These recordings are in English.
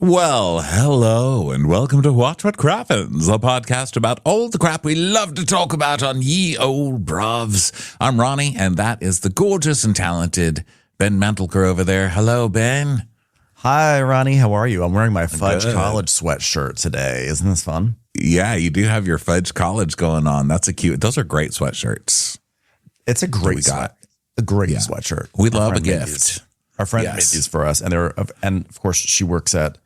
Well, hello and welcome to Watch What Crappens, a podcast about all the crap we love to talk about on ye old brovs. I'm Ronnie, and that is the gorgeous and talented Ben Mentelker over there. Hello, Ben. Hi, Ronnie. How are you? I'm wearing my Fudge College sweatshirt today. Isn't this fun? Yeah, you do have your Fudge College going on. That's those are great sweatshirts. It's a great sweatshirt. We love a gift. Our friend made these for us, and of course she works at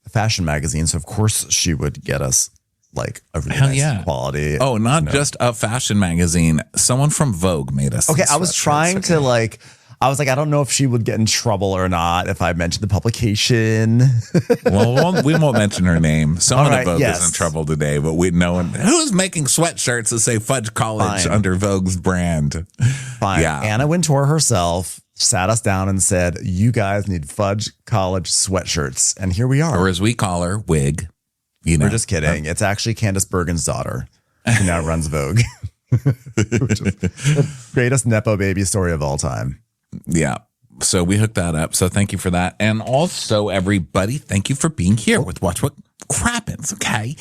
a fashion magazine, so of course she would get us like a really nice quality. Oh, not just a fashion magazine. Someone from Vogue made us. Okay, I was trying to I don't know if she would get in trouble or not if I mentioned the publication. Well, we won't mention her name. Someone at Vogue is in trouble today, but we know who's making sweatshirts that say Fudge College under Vogue's brand. Fine. Yeah. Anna Wintour herself sat us down and said, you guys need Fudge College sweatshirts. And here we are. Or as we call her, Wig. We're just kidding. It's actually Candace Bergen's daughter who now runs Vogue. Which is the greatest Nepo baby story of all time. Yeah. So we hooked that up. So thank you for that. And also, everybody, thank you for being here with Watch What Crappens. Okay.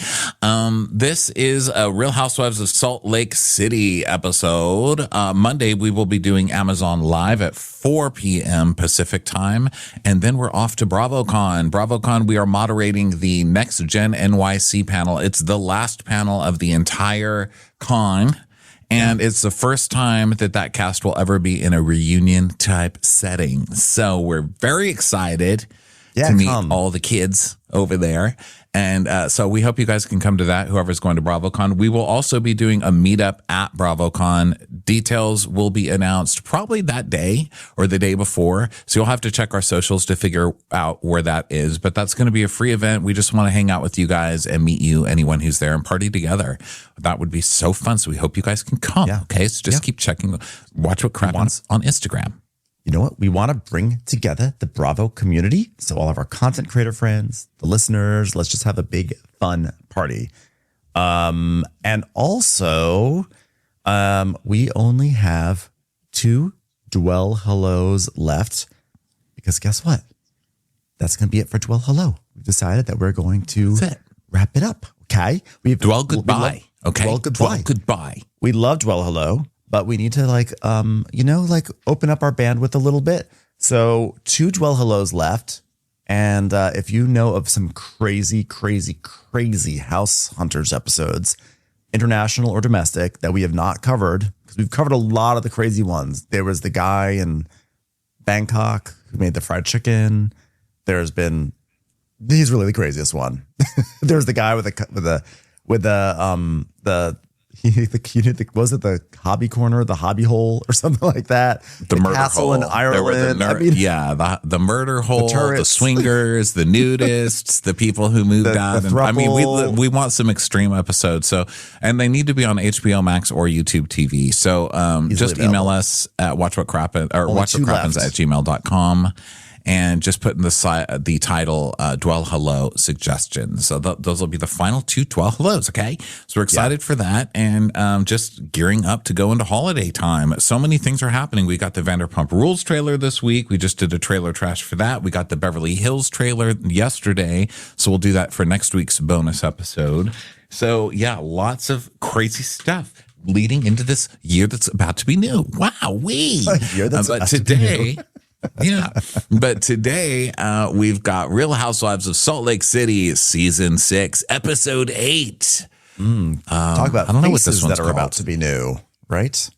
This is a Real Housewives of Salt Lake City episode. Monday, we will be doing Amazon Live at 4 p.m. Pacific time. And then we're off to BravoCon. BravoCon, we are moderating the Next Gen NYC panel. It's the last panel of the entire con. And it's the first time that cast will ever be in a reunion type setting. So we're very excited to meet all the kids over there. And so we hope you guys can come to that, whoever's going to BravoCon. We will also be doing a meetup at BravoCon. Details will be announced probably that day or the day before. So you'll have to check our socials to figure out where that is. But that's going to be a free event. We just want to hang out with you guys and meet you, anyone who's there, and party together. That would be so fun. So we hope you guys can come. Yeah. Okay, so just keep checking. Watch What Crappens on Instagram. You know what? We want to bring together the Bravo community. So all of our content creator friends, the listeners, let's just have a big fun party. And also, we only have 2 Dwell Hellos left because guess what? That's going to be it for Dwell Hello. We've decided that we're going to wrap it up. Okay. Dwell goodbye. Dwell goodbye. We love Dwell Hello. But we need to open up our bandwidth a little bit. So 2 Dwell Hellos left. And if you know of some crazy, crazy, crazy House Hunters episodes, international or domestic, that we have not covered, because we've covered a lot of the crazy ones. There was the guy in Bangkok who made the fried chicken. He's really the craziest one. There's the guy with the was it the hobby corner, the hobby hole, or something like that? The murder castle hole in Ireland. The murder hole, the swingers, the nudists, the people who moved out. We want some extreme episodes. So, and they need to be on HBO Max or YouTube TV. So, just email us at watchwhatcrappens@gmail.com. And just put in the title, Dwell Hello suggestions. So those will be the final 2 Dwell Hellos, okay? So we're excited for that and just gearing up to go into holiday time. So many things are happening. We got the Vanderpump Rules trailer this week. We just did a trailer trash for that. We got the Beverly Hills trailer yesterday. So we'll do that for next week's bonus episode. So yeah, lots of crazy stuff leading into this year that's about to be new. Wow, but today... but today we've got Real Housewives of Salt Lake City season 6 episode 8. Talk about I don't know what this one's that are called. About to be new, right?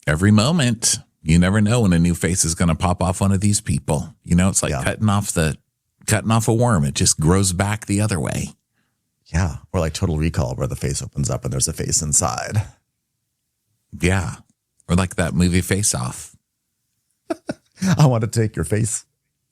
Every moment, you never know when a new face is going to pop off one of these people. You know, it's like cutting off a worm. It just grows back the other way. Yeah, or like Total Recall, where the face opens up and there's a face inside. Yeah, or like that movie Face Off. I want to take your face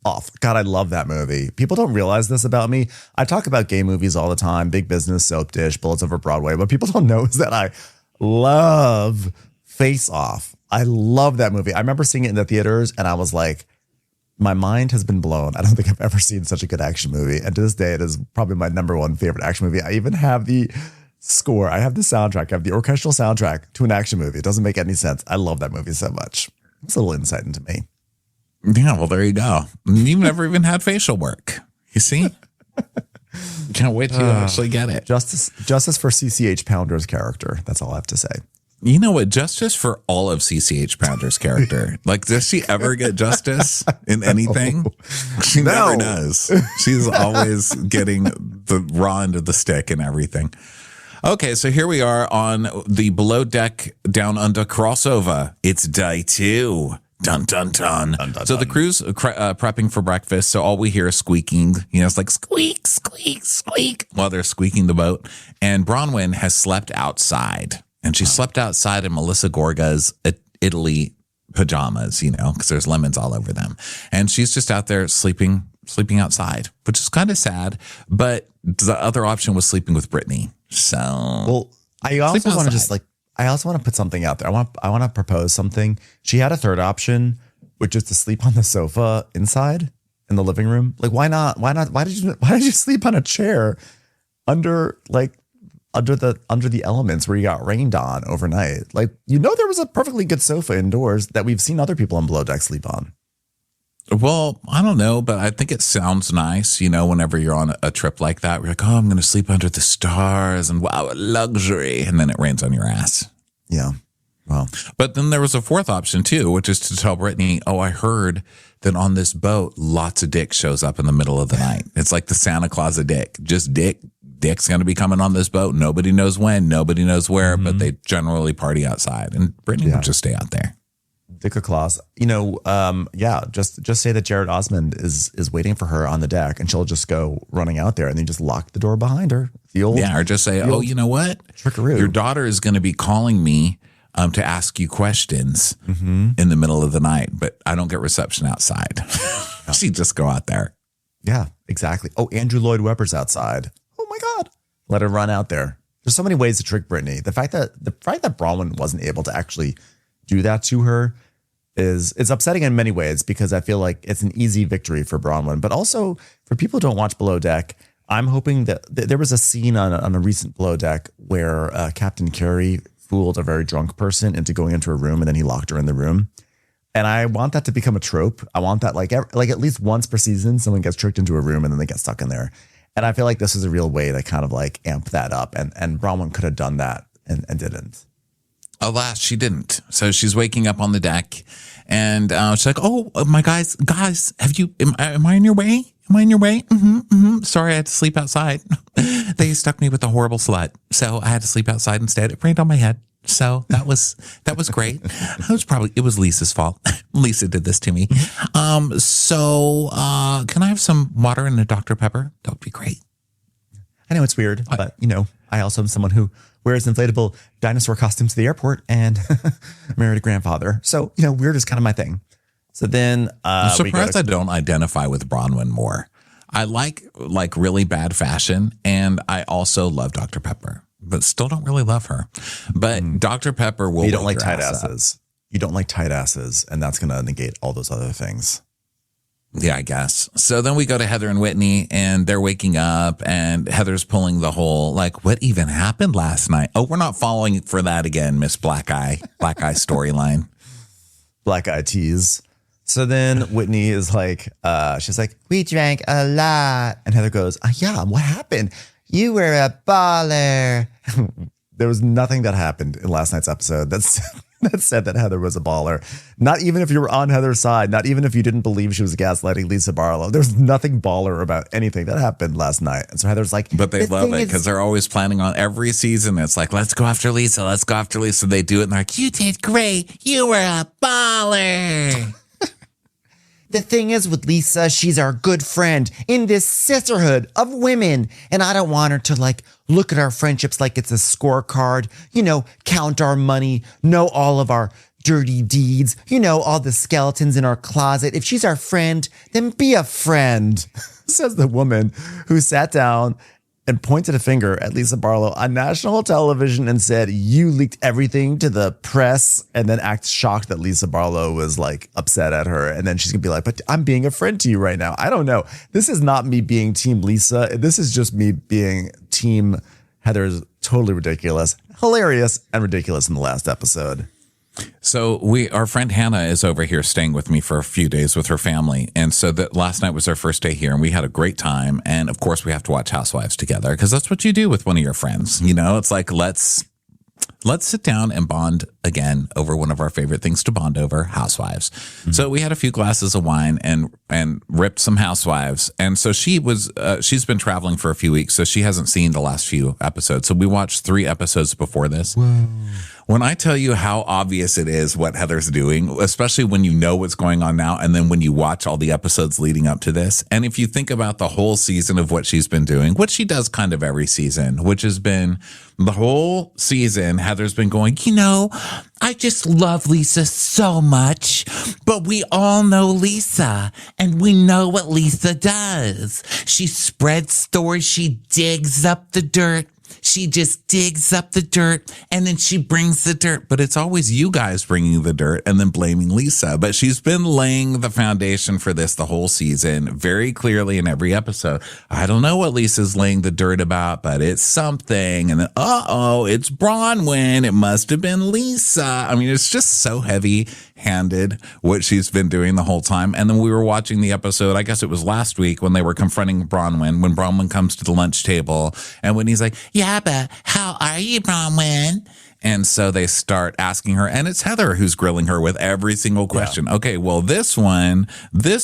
off. God, I love that movie. People don't realize this about me. I talk about gay movies all the time, Big Business, Soap Dish, Bullets Over Broadway. What people don't know is that I love Face Off. I love that movie. I remember seeing it in the theaters and I was like, my mind has been blown. I don't think I've ever seen such a good action movie. And to this day, it is probably my number 1 favorite action movie. I even have the score. I have the soundtrack. I have the orchestral soundtrack to an action movie. It doesn't make any sense. I love that movie so much. It's a little insight into me. Yeah, well, there you go. You've never even had facial work. You see? Can't wait to actually get it. Justice for CCH Pounder's character. That's all I have to say. You know what? Justice for all of CCH Pounder's character. Like, does she ever get justice in anything? She never does. She's always getting the raw end of the stick and everything. Okay, so here we are on the Below Deck Down Under crossover. It's day 2. Dun, dun, dun. Dun, dun, so the crew's prepping for breakfast. So all we hear is squeaking. You know, it's like squeak, squeak, squeak while they're squeaking the boat. And Bronwyn has slept outside. And she slept outside in Melissa Gorga's Italy pajamas, you know, because there's lemons all over them. And she's just out there sleeping outside, which is kind of sad. But the other option was sleeping with Brittany. So, well, I also want to put something out there. I want to propose something. She had a third option, which is to sleep on the sofa inside in the living room. Like, why not? Why did you sleep on a chair under the elements where you got rained on overnight? Like, you know, there was a perfectly good sofa indoors that we've seen other people on Below Deck sleep on. Well, I don't know, but I think it sounds nice, you know, whenever you're on a trip like that. We're like, oh, I'm going to sleep under the stars and wow, luxury. And then it rains on your ass. Yeah. Well, but then there was a fourth option too, which is to tell Brittany, oh, I heard that on this boat, lots of dick shows up in the middle of the night. It's like the Santa Claus of dick, just dick. Dick's going to be coming on this boat. Nobody knows when, nobody knows where, but they generally party outside. And Brittany would just stay out there. Dick Claus, you know, just say that Jared Osmond is waiting for her on the deck, and she'll just go running out there, and then just lock the door behind her. Or just say, oh, you know what? Trickaroo. Your daughter is going to be calling me to ask you questions in the middle of the night, but I don't get reception outside. She just go out there. Yeah, exactly. Oh, Andrew Lloyd Webber's outside. Oh my God. Let her run out there. There's so many ways to trick Brittany. The fact that Bronwyn wasn't able to actually do that to her it's upsetting in many ways, because I feel like it's an easy victory for Bronwyn, but also for people who don't watch Below Deck. I'm hoping that there was a scene on a recent Below Deck where Captain Carey fooled a very drunk person into going into a room, and then he locked her in the room. And I want that to become a trope. I want that like at least once per season, someone gets tricked into a room and then they get stuck in there. And I feel like this is a real way to kind of like amp that up. And Bronwyn could have done that and didn't. Alas, she didn't. So she's waking up on the deck, and she's like, "Oh, my guys, have you? Am I in your way? Am I in your way? Sorry, I had to sleep outside. They stuck me with a horrible slut, so I had to sleep outside instead. It rained on my head, so that was great. It was Lisa's fault. Lisa did this to me. So can I have some water and a Dr. Pepper? That would be great. I know it's weird, but you know, I also am someone who wears inflatable dinosaur costumes to the airport and married a grandfather. So, you know, weird is kind of my thing. So then I'm surprised I don't identify with Bronwyn more. I like really bad fashion, and I also love Dr. Pepper, but still don't really love her. But Dr. Pepper will. You don't like tight asses. You don't like tight asses, and that's going to negate all those other things. Yeah, I guess. So then we go to Heather and Whitney, and they're waking up, and Heather's pulling the whole, like, what even happened last night? Oh, we're not falling for that again, Miss Black Eye storyline. Black Eye tease. So then Whitney is like, she's like, we drank a lot. And Heather goes, yeah, what happened? You were a baller. There was nothing that happened in last night's episode that said that Heather was a baller. Not even if you were on Heather's side, not even if you didn't believe she was gaslighting Lisa Barlow. There's nothing baller about anything that happened last night. And so Heather's like, but they love it because they're always planning on every season. It's like, let's go after Lisa. Let's go after Lisa. They do it and they're like, you did great. You were a baller. The thing is with Lisa, she's our good friend in this sisterhood of women. And I don't want her to like look at our friendships like it's a scorecard, you know, count our money, know all of our dirty deeds, you know, all the skeletons in our closet. If she's our friend, then be a friend, says the woman who sat down and pointed a finger at Lisa Barlow on national television and said, you leaked everything to the press, and then acts shocked that Lisa Barlow was like upset at her. And then she's gonna be like, but I'm being a friend to you right now. I don't know. This is not me being team Lisa. This is just me being team Heather's totally ridiculous, hilarious, and ridiculous in the last episode. So our friend Hannah is over here staying with me for a few days with her family. And so that last night was our first day here and we had a great time. And of course we have to watch Housewives together because that's what you do with one of your friends. You know, it's like, let's sit down and bond again over one of our favorite things to bond over, Housewives. Mm-hmm. So we had a few glasses of wine and ripped some Housewives. And so she's been traveling for a few weeks, so she hasn't seen the last few episodes. So we watched 3 episodes before this. Whoa. When I tell you how obvious it is what Heather's doing, especially when you know what's going on now, and then when you watch all the episodes leading up to this, and if you think about the whole season of what she's been doing, which she does kind of every season, which has been the whole season, Heather's been going, you know, I just love Lisa so much, but we all know Lisa, and we know what Lisa does. She spreads stories, she digs up the dirt. She just digs up the dirt and then she brings the dirt. But it's always you guys bringing the dirt and then blaming Lisa. But she's been laying the foundation for this the whole season very clearly in every episode. I don't know what Lisa's laying the dirt about, but it's something. And then, it's Bronwyn. It must have been Lisa. I mean, it's just so heavy-handed what she's been doing the whole time. And then we were watching the episode, I guess it was last week when they were confronting Bronwyn, when Bronwyn comes to the lunch table and when he's like, yeah, but how are you, Bronwyn? And so they start asking her, and it's Heather who's grilling her with every single question. Yeah. Okay, well, this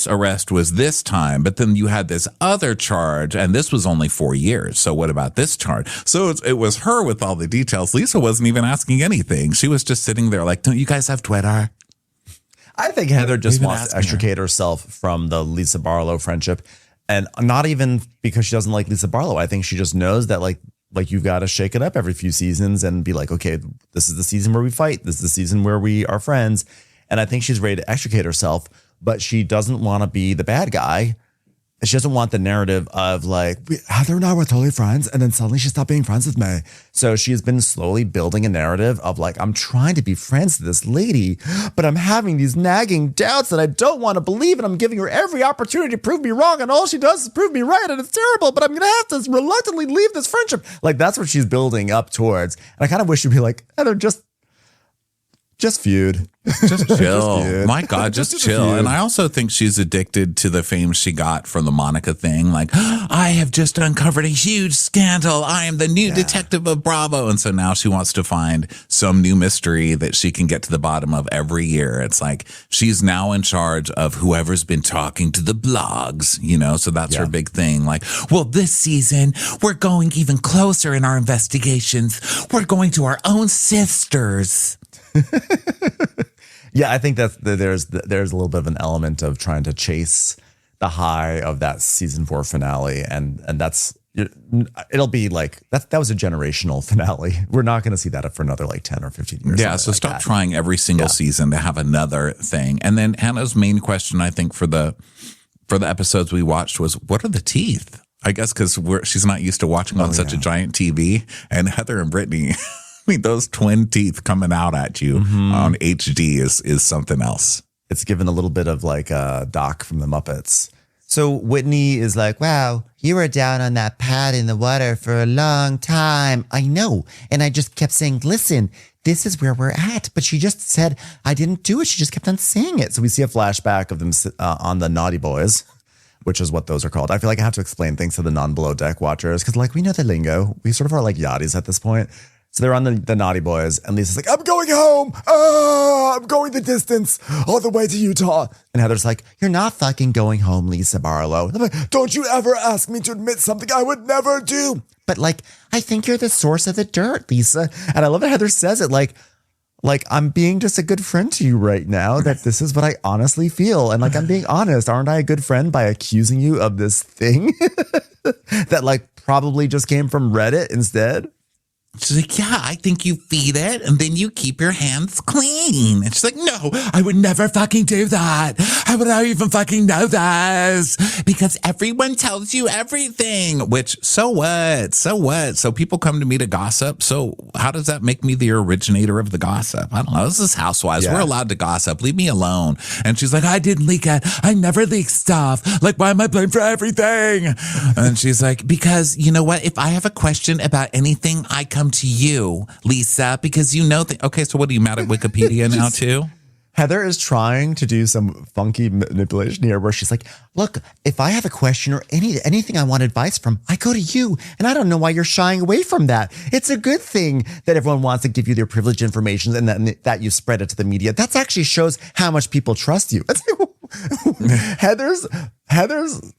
arrest was this time, but then you had this other charge, and this was only 4 years. So what about this charge? So it was her with all the details. Lisa wasn't even asking anything. She was just sitting there like, don't you guys have Twitter? I think Heather just wants to extricate herself from the Lisa Barlow friendship, and not even because she doesn't like Lisa Barlow. I think she just knows that like you've got to shake it up every few seasons and be like, okay, this is the season where we fight. This is the season where we are friends. And I think she's ready to extricate herself, but she doesn't want to be the bad guy. She doesn't want the narrative of like, Heather and I were totally friends, and then suddenly she stopped being friends with me. So she has been slowly building a narrative of like, I'm trying to be friends with this lady, but I'm having these nagging doubts that I don't want to believe, and I'm giving her every opportunity to prove me wrong, and all she does is prove me right, and it's terrible, but I'm going to have to reluctantly leave this friendship. Like, that's what she's building up towards. And I kind of wish she'd be like, Heather, just feud. Just chill. My God, just chill. And I also think she's addicted to the fame she got from the Monica thing. Like, I have just uncovered a huge scandal. I am the new detective of Bravo. And so now she wants to find some new mystery that she can get to the bottom of every year. It's like she's now in charge of whoever's been talking to the blogs, you know? So that's her big thing. Like, well, this season, we're going even closer in our investigations. We're going to our own sisters. Yeah, I think that there's a little bit of an element of trying to chase the high of that season 4 finale, and it'll be like that was a generational finale. We're not going to see that for another like 10 or 15 years. Yeah, so stop trying every single season to have another thing. And then Hannah's main question, I think, for the episodes we watched was, what are the teeth? I guess because she's not used to watching on such a giant TV, and Heather and Brittany. I mean, those twin teeth coming out at you on HD is something else. It's given a little bit of like Doc from the Muppets. So Whitney is like, wow, you were down on that pad in the water for a long time. I know. And I just kept saying, listen, this is where we're at. But she just said, I didn't do it. She just kept on saying it. So we see a flashback of them on the Naughty Boys, which is what those are called. I feel like I have to explain things to the non-below deck watchers because like we know the lingo. We sort of are like yachties at this point. So they're on the Naughty Boys, and Lisa's like, I'm going home. I'm going the distance all the way to Utah. And Heather's like, you're not fucking going home, Lisa Barlow. I'm like, don't you ever ask me to admit something I would never do. But like, I think you're the source of the dirt, Lisa. And I love that Heather says it like I'm being just a good friend to you right now, that this is what I honestly feel. And like, I'm being honest. Aren't I a good friend by accusing you of this thing that like probably just came from Reddit instead? She's like, yeah, I think you feed it and then you keep your hands clean. And she's like, no, I would never fucking do that. How would I even fucking know this? Because everyone tells you everything. Which, so what? So what? So people come to me to gossip. So how does that make me the originator of the gossip? I don't know. This is Housewives. Yeah. We're allowed to gossip. Leave me alone. And she's like, I didn't leak it. I never leak stuff. Like, why am I blamed for everything? And she's like, because you know what? If I have a question about anything, I come come to you, Lisa, because you know that. Okay, so what are you mad at Wikipedia now too? Heather is trying to do some funky manipulation here where she's like, look, if I have a question or anything I want advice from, I go to you. And I don't know why you're shying away from that. It's a good thing that everyone wants to give you their privileged information and that you spread it to the media. That actually shows how much people trust you. Heather's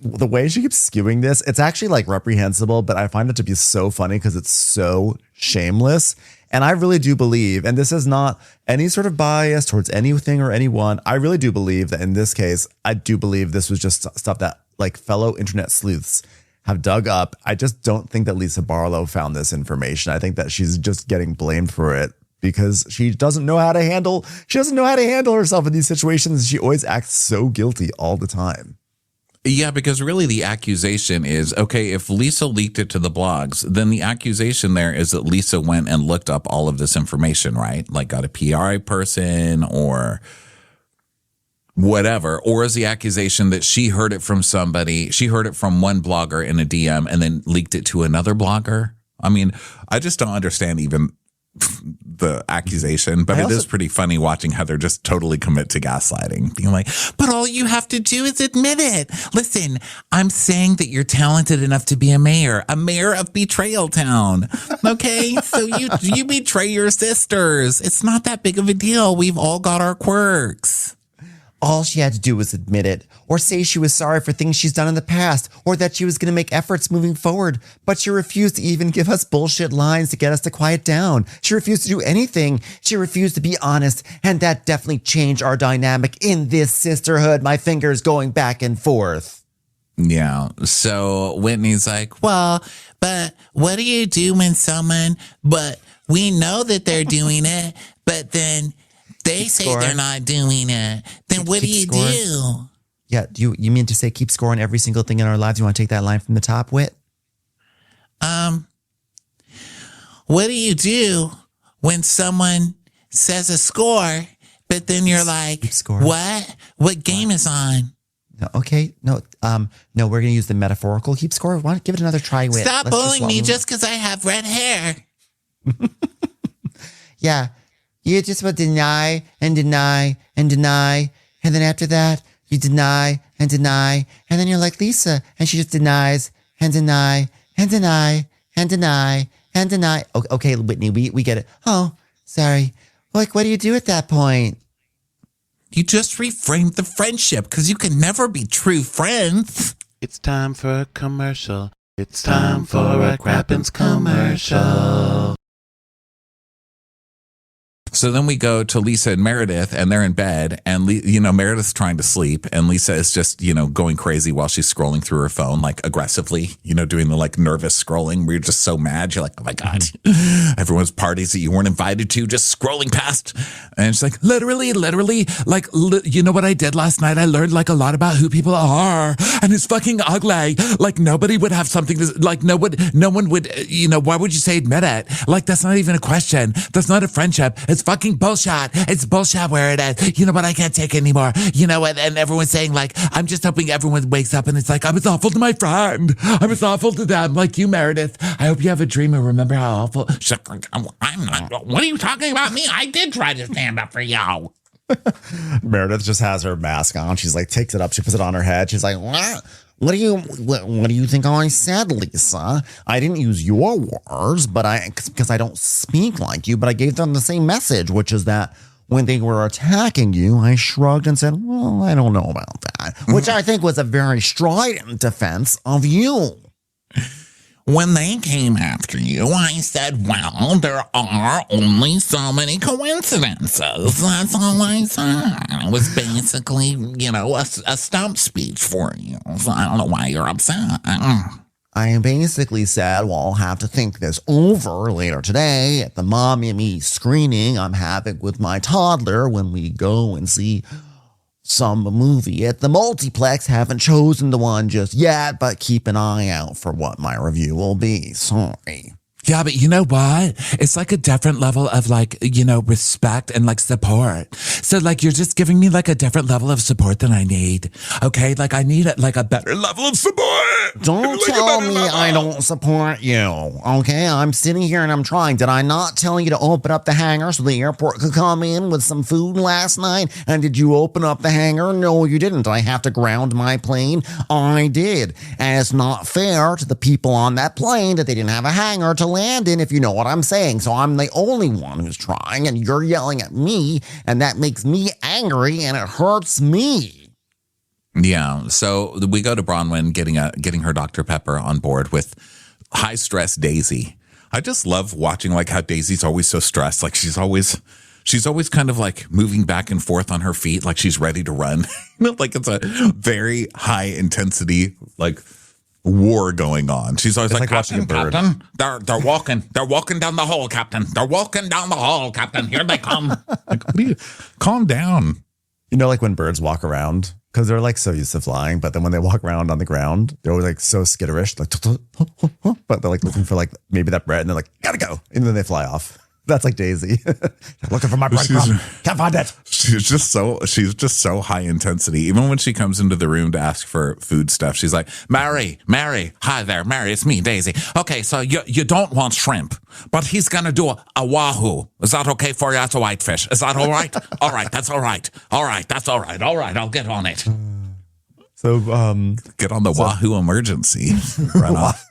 the way she keeps skewing this, it's actually like reprehensible, but I find it to be so funny because it's so shameless. And I really do believe, and this is not any sort of bias towards anything or anyone, I really do believe that in this case, I do believe this was just stuff that like fellow internet sleuths have dug up. I just don't think that Lisa Barlow found this information. I think that she's just getting blamed for it because she doesn't know how to handle herself in these situations. She always acts so guilty all the time. Yeah, because really the accusation is, okay, if Lisa leaked it to the blogs, then the accusation there is that Lisa went and looked up all of this information, right? Like got a PR person or whatever. Or is the accusation that she heard it from somebody, she heard it from one blogger in a DM and then leaked it to another blogger? I mean, I just don't understand even the accusation, but it is pretty funny watching Heather just totally commit to gaslighting, being like, but all you have to do is admit it. Listen, I'm saying that you're talented enough to be a mayor of Betrayal Town. Okay, so you betray your sisters. It's not that big of a deal. We've all got our quirks. All she had to do was admit it, or say she was sorry for things she's done in the past, or that she was going to make efforts moving forward. But she refused to even give us bullshit lines to get us to quiet down. She refused to do anything. She refused to be honest, and that definitely changed our dynamic in this sisterhood. My fingers going back and forth. Yeah. So Whitney's like, well, but what do you do when but we know that they're doing it, but then they say they're not doing it. Then what do you do? Yeah, you mean to say keep score on every single thing in our lives? You want to take that line from the top, Whit? What do you do when someone says a score, but then you're like, what? What game is on? No, okay, no, we're going to use the metaphorical keep score. Why don't give it another try, Whit? Stop bullying me just because I have red hair. Yeah. You just will deny and deny and deny. And then after that, you deny and deny. And then you're like Lisa. And she just denies and deny and deny and deny and deny. Okay, Whitney, we get it. Oh, sorry. Like, what do you do at that point? You just reframed the friendship because you can never be true friends. It's time for a commercial. It's time for a Crappens commercial. So then we go to Lisa and Meredith, and they're in bed, and Meredith's trying to sleep, and Lisa is just, going crazy while she's scrolling through her phone, like aggressively, doing the like nervous scrolling where you're just so mad. You're like, oh my God, everyone's parties that you weren't invited to, just scrolling past. And she's like, literally, like, you know what I did last night? I learned like a lot about who people are, and it's fucking ugly. Like nobody would have something to, like no one would, why would you say admit it? Like that's not even a question. That's not a friendship. It's fucking bullshit. It's bullshit where it is. You know what? I can't take it anymore. You know what? And everyone's saying like, I'm just hoping everyone wakes up and it's like, I was awful to my friend. I was awful to them. Like you, Meredith. I hope you have a dream and remember how awful. I'm not. What are you talking about me? I did try to stand up for you. Meredith just has her mask on. She's like, takes it up. She puts it on her head. She's like, what? What do you think I said, Lisa? I didn't use your words, because I don't speak like you, but I gave them the same message, which is that when they were attacking you, I shrugged and said, well, I don't know about that, which I think was a very strident defense of you. When they came after you, I said, well, there are only so many coincidences. That's all I said. It was basically, a stump speech for you. So I don't know why you're upset. I basically said, well, I'll have to think this over later today at the Mommy and Me screening I'm having with my toddler when we go and see some movie at the multiplex. Haven't chosen the one just yet, but keep an eye out for what my review will be. Sorry. Yeah, but you know what? It's like a different level of like, respect and like support. So like you're just giving me like a different level of support than I need. Okay? Like I need like a better level of support. Don't Like tell me I don't support you. Okay? I'm sitting here and I'm trying. Did I not tell you to open up the hangar so the airport could come in with some food last night? And did you open up the hangar? No, you didn't. I have to ground my plane. I did. And it's not fair to the people on that plane that they didn't have a hangar to land in, if you know what I'm saying. So I'm the only one who's trying, and you're yelling at me, and that makes me angry, and it hurts me. Yeah. So we go to Bronwyn getting her Dr. Pepper on board with high stress Daisy. I just love watching like how Daisy's always so stressed. Like she's always kind of like moving back and forth on her feet, like she's ready to run. Like it's a very high intensity, like war going on. She's always like watching a bird. Captain, they're walking down the hall, Captain. They're walking down the hall, Captain. Here they come. Like, what are you? Calm down. You know, like when birds walk around, because they're like so used to flying, but then when they walk around on the ground, they're always like so skitterish, like, but they're like looking for like maybe that bread, and they're like, gotta go, and then they fly off. That's like Daisy. Looking for my breadcrumb. Can't find it. She's just so high intensity. Even when she comes into the room to ask for food stuff, she's like, Mary, hi there, Mary, it's me, Daisy. Okay, so you don't want shrimp, but he's gonna do a wahoo. Is that okay for you? That's a whitefish. Is that all right? All right, that's all right. All right, that's all right. All right, I'll get on it. So get on the wahoo emergency. Run off.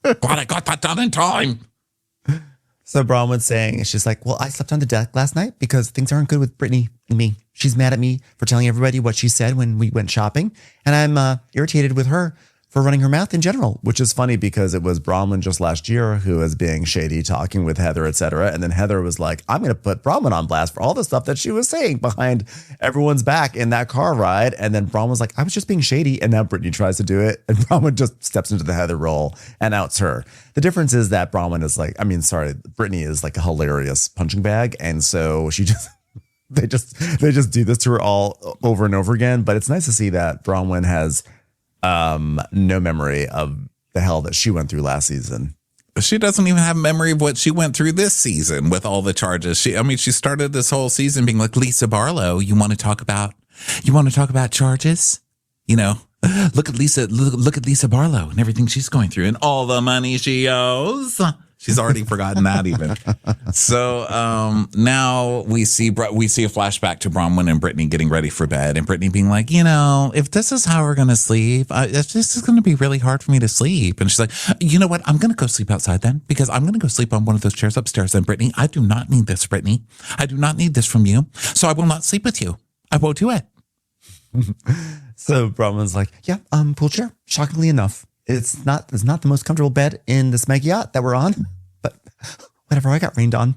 Glad I got that done in time. So Bronwyn's saying, she's like, well, I slept on the deck last night because things aren't good with Brittany and me. She's mad at me for telling everybody what she said when we went shopping. And I'm irritated with her for running her mouth in general, which is funny because it was Bronwyn just last year who was being shady, talking with Heather, etc. And then Heather was like, I'm going to put Bronwyn on blast for all the stuff that she was saying behind everyone's back in that car ride. And then Bronwyn was like, I was just being shady. And now Brittany tries to do it. And Bronwyn just steps into the Heather role and outs her. The difference is that Bronwyn is like, Brittany is like a hilarious punching bag. And so she just... They just do this to her all over and over again. But it's nice to see that Bronwyn has no memory of the hell that she went through last season. She doesn't even have memory of what she went through this season with all the charges. She started this whole season being like, Lisa Barlow, you want to talk about charges? Look at Lisa Barlow and everything she's going through and all the money she owes. She's already forgotten that even. So now we see a flashback to Bronwyn and Brittany getting ready for bed, and Brittany being like, if this is how we're going to sleep, this is going to be really hard for me to sleep. And she's like, you know what? I'm going to go sleep outside then, because I'm going to go sleep on one of those chairs upstairs. And Brittany, I do not need this, Brittany. I do not need this from you. So I will not sleep with you. I won't do it. So Bronwyn's like, yeah, pool chair. Shockingly enough. It's not the most comfortable bed in this mega yacht that we're on, but whatever, I got rained on.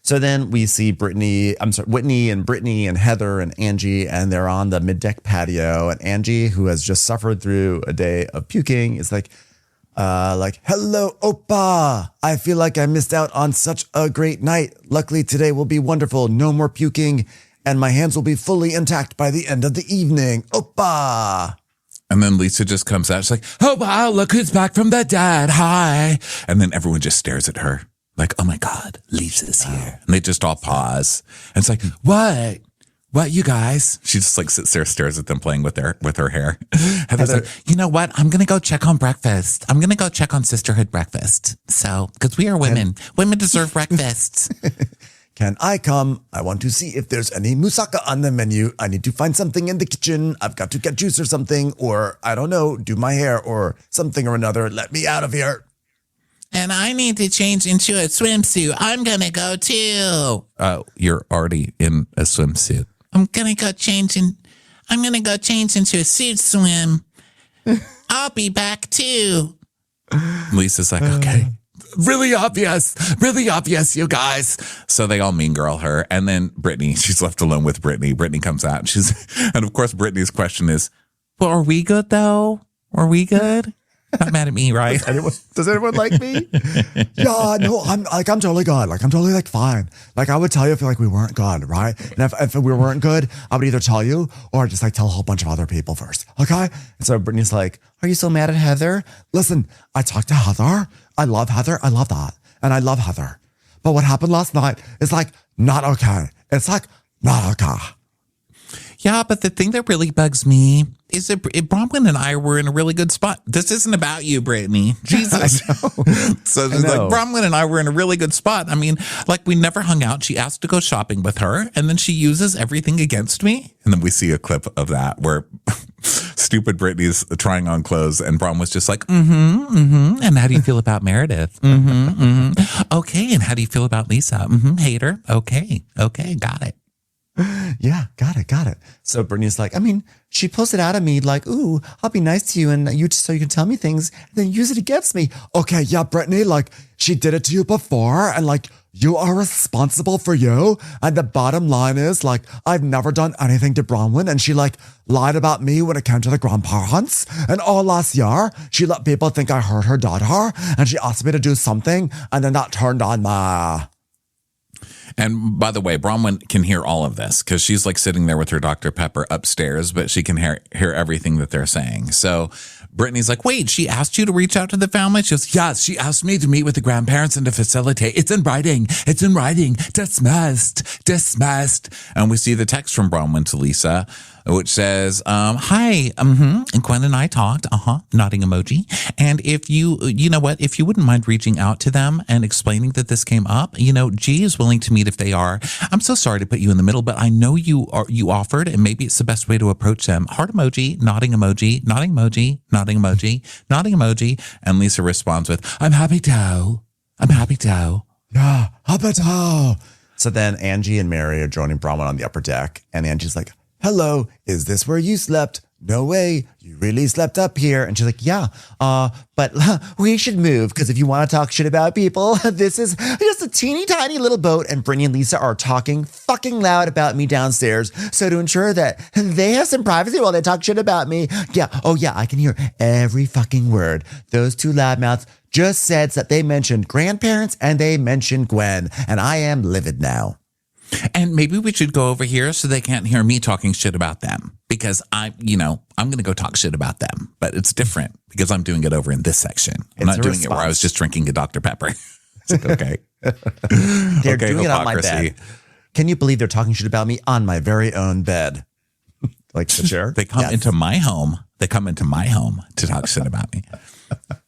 So then we see Whitney and Brittany and Heather and Angie, and they're on the mid-deck patio. And Angie, who has just suffered through a day of puking, is like, hello, Oppa. I feel like I missed out on such a great night. Luckily, today will be wonderful. No more puking, and my hands will be fully intact by the end of the evening. Oppa. And then Lisa just comes out. She's like, oh, wow, look who's back from the dead. Hi. And then everyone just stares at her like, oh, my God, Lisa's here. And they just all pause. And it's like, what? What, you guys? She just like sits there, stares at them playing with her hair. Heather's like, you know what? I'm going to go check on breakfast. I'm going to go check on sisterhood breakfast. So, because we are women. Women deserve breakfast. Can I come? I want to see if there's any moussaka on the menu. I need to find something in the kitchen. I've got to get juice or something, or I don't know, do my hair or something or another. Let me out of here. And I need to change into a swimsuit. I'm going to go too. You're already in a swimsuit. I'm going to go change into a suit swim. I'll be back too. Lisa's like, okay. Really obvious, you guys. So they all mean girl her. And then Brittany, she's left alone with Brittany. Brittany comes out and of course, Brittany's question is, well, are we good though? Are we good? Not mad at me, right? Does anyone like me? Yeah, no, I'm totally good. Like, I'm totally like fine. Like, I would tell you if like we weren't good, right? And if we weren't good, I would either tell you or just like tell a whole bunch of other people first. Okay. And so Brittany's like, are you so mad at Heather? Listen, I talked to Heather I love Heather. I love that. And I love Heather. But what happened last night is like not okay. It's like not okay. Yeah, but the thing that really bugs me is that Bronwyn and I were in a really good spot. This isn't about you, Brittany. Jesus. So it's like Bronwyn and I were in a really good spot. I mean, like we never hung out. She asked to go shopping with her, and then she uses everything against me. And then we see a clip of that where stupid Brittany's trying on clothes, and Bron was just like, And how do you feel about Meredith? Okay, and how do you feel about Lisa? Hater. Okay, got it. Yeah, got it. So Brittany's like, I mean, she posted out of me like, ooh, I'll be nice to you and you so you can tell me things and then use it against me. Okay, yeah, Brittany, like she did it to you before and like you are responsible for you. And the bottom line is like, I've never done anything to Bronwyn and she like lied about me when it came to the grandparents. And all last year, she let people think I hurt her daughter and she asked me to do something and then that turned on me. And by the way, Bronwyn can hear all of this because she's like sitting there with her Dr. Pepper upstairs, but she can hear everything that they're saying. So Brittany's like, wait, she asked you to reach out to the family? She goes, yes, she asked me to meet with the grandparents and to facilitate. It's in writing. Dismissed. And we see the text from Bronwyn to Lisa, which says, hi, and Gwen and I talked, nodding emoji. And if you know what, if you wouldn't mind reaching out to them and explaining that this came up, G is willing to meet if they are. I'm so sorry to put you in the middle, but I know you offered, and maybe it's the best way to approach them. Heart emoji, nodding emoji, nodding emoji, nodding emoji, nodding emoji. And Lisa responds with, I'm happy to. Yeah, happy to. So then Angie and Mary are joining Bronwyn on the upper deck. And Angie's like, hello, is this where you slept? No way, you really slept up here. And she's like, yeah, but we should move because if you want to talk shit about people, this is just a teeny tiny little boat. And Brittany and Lisa are talking fucking loud about me downstairs. So to ensure that they have some privacy while they talk shit about me, I can hear every fucking word. Those two loudmouths just said that they mentioned grandparents and they mentioned Gwen. And I am livid now. And maybe we should go over here so they can't hear me talking shit about them because I'm going to go talk shit about them, but it's different because I'm doing it over in this section. I'm not doing it where I was just drinking a Dr. Pepper. It's like, okay. They're doing it on my bed. Can you believe they're talking shit about me on my very own bed? Like the chair? They come into my home. They come into my home to talk shit about me.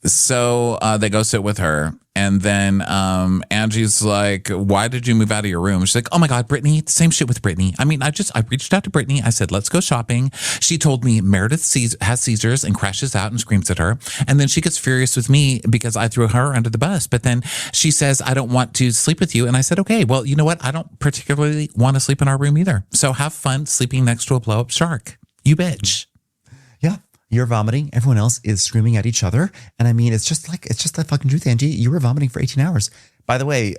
So they go sit with her. And then Angie's like, why did you move out of your room? She's like, oh my God, Brittany, same shit with Brittany. I mean, I reached out to Brittany. I said, let's go shopping. She told me Meredith has seizures and crashes out and screams at her. And then she gets furious with me because I threw her under the bus. But then she says, I don't want to sleep with you. And I said, okay, well, you know what? I don't particularly want to sleep in our room either. So have fun sleeping next to a blow up shark. You bitch. Yeah. You're vomiting. Everyone else is screaming at each other. And I mean, it's just the fucking truth, Angie. You were vomiting for 18 hours. By the way,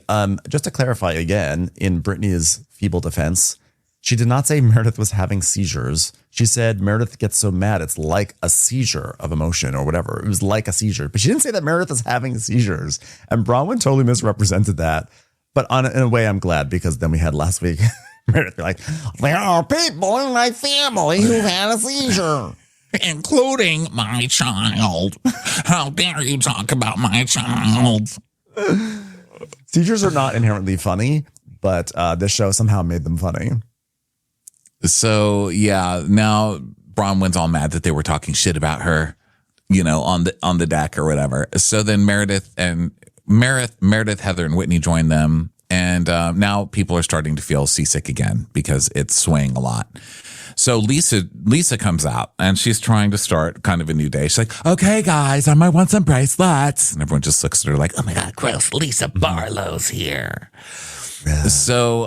just to clarify again, in Brittany's feeble defense, she did not say Meredith was having seizures. She said Meredith gets so mad, it's like a seizure of emotion or whatever. It was like a seizure. But she didn't say that Meredith is having seizures. And Bronwyn totally misrepresented that. But in a way, I'm glad because then we had last week, Meredith be like, there are people in my family who've had a seizure. Including my child. How dare you talk about my child? Seizures are not inherently funny, but this show somehow made them funny. So yeah, now Bronwyn's all mad that they were talking shit about her, on the deck or whatever. So then Meredith, Heather, and Whitney join them, and now people are starting to feel seasick again because it's swaying a lot. So Lisa comes out and she's trying to start kind of a new day. She's like, okay, guys, I might want some bracelets. And everyone just looks at her like, oh my God, gross, Lisa Barlow's here. So